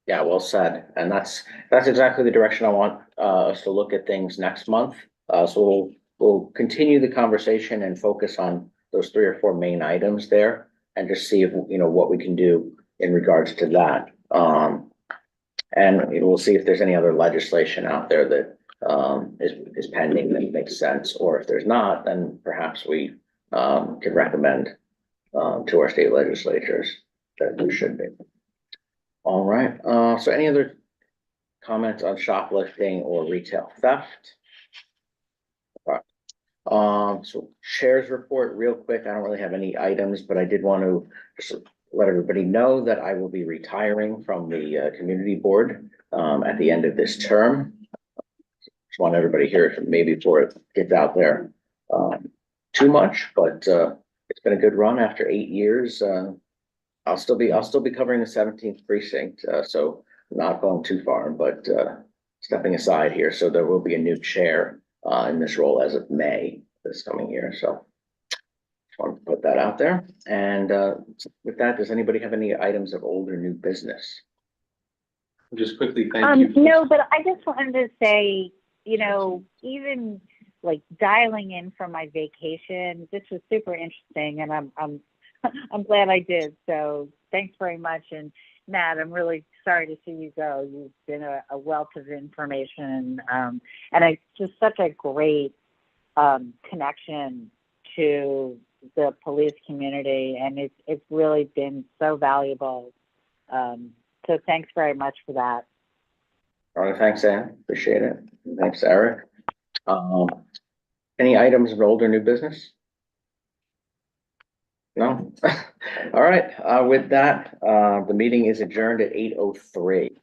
Yeah, well said. And that's exactly the direction I want us to look at things next month. So we'll continue the conversation and focus on those 3 or 4 main items there and just see if, what we can do in regards to that. And we'll see if there's any other legislation out there that is pending that makes sense, or if there's not, then perhaps we could recommend to our state legislatures that there should be. All right, so any other comments on shoplifting or retail theft? So Chair's report real quick. I don't really have any items, but I did want to just let everybody know that I will be retiring from the community board at the end of this term. Just want everybody here, maybe before it gets out there too much, but it's been a good run after 8 years. I'll still be covering the 17th precinct, so not going too far, but stepping aside here. So there will be a new chair in this role as of May this coming year. So just wanted to put that out there. And with that, does anybody have any items of old or new business? Just quickly, thank you. No, but I just wanted to say, even like dialing in from my vacation, this was super interesting, and I'm glad I did. So thanks very much. And Matt, I'm really sorry to see you go. You've been a wealth of information, and it's just such a great connection to the police community, and it's really been so valuable. So thanks very much for that. All right, thanks, Ann. Appreciate it. Thanks, Eric. Any items of old or new business? No? All right, with that, the meeting is adjourned at 8:03.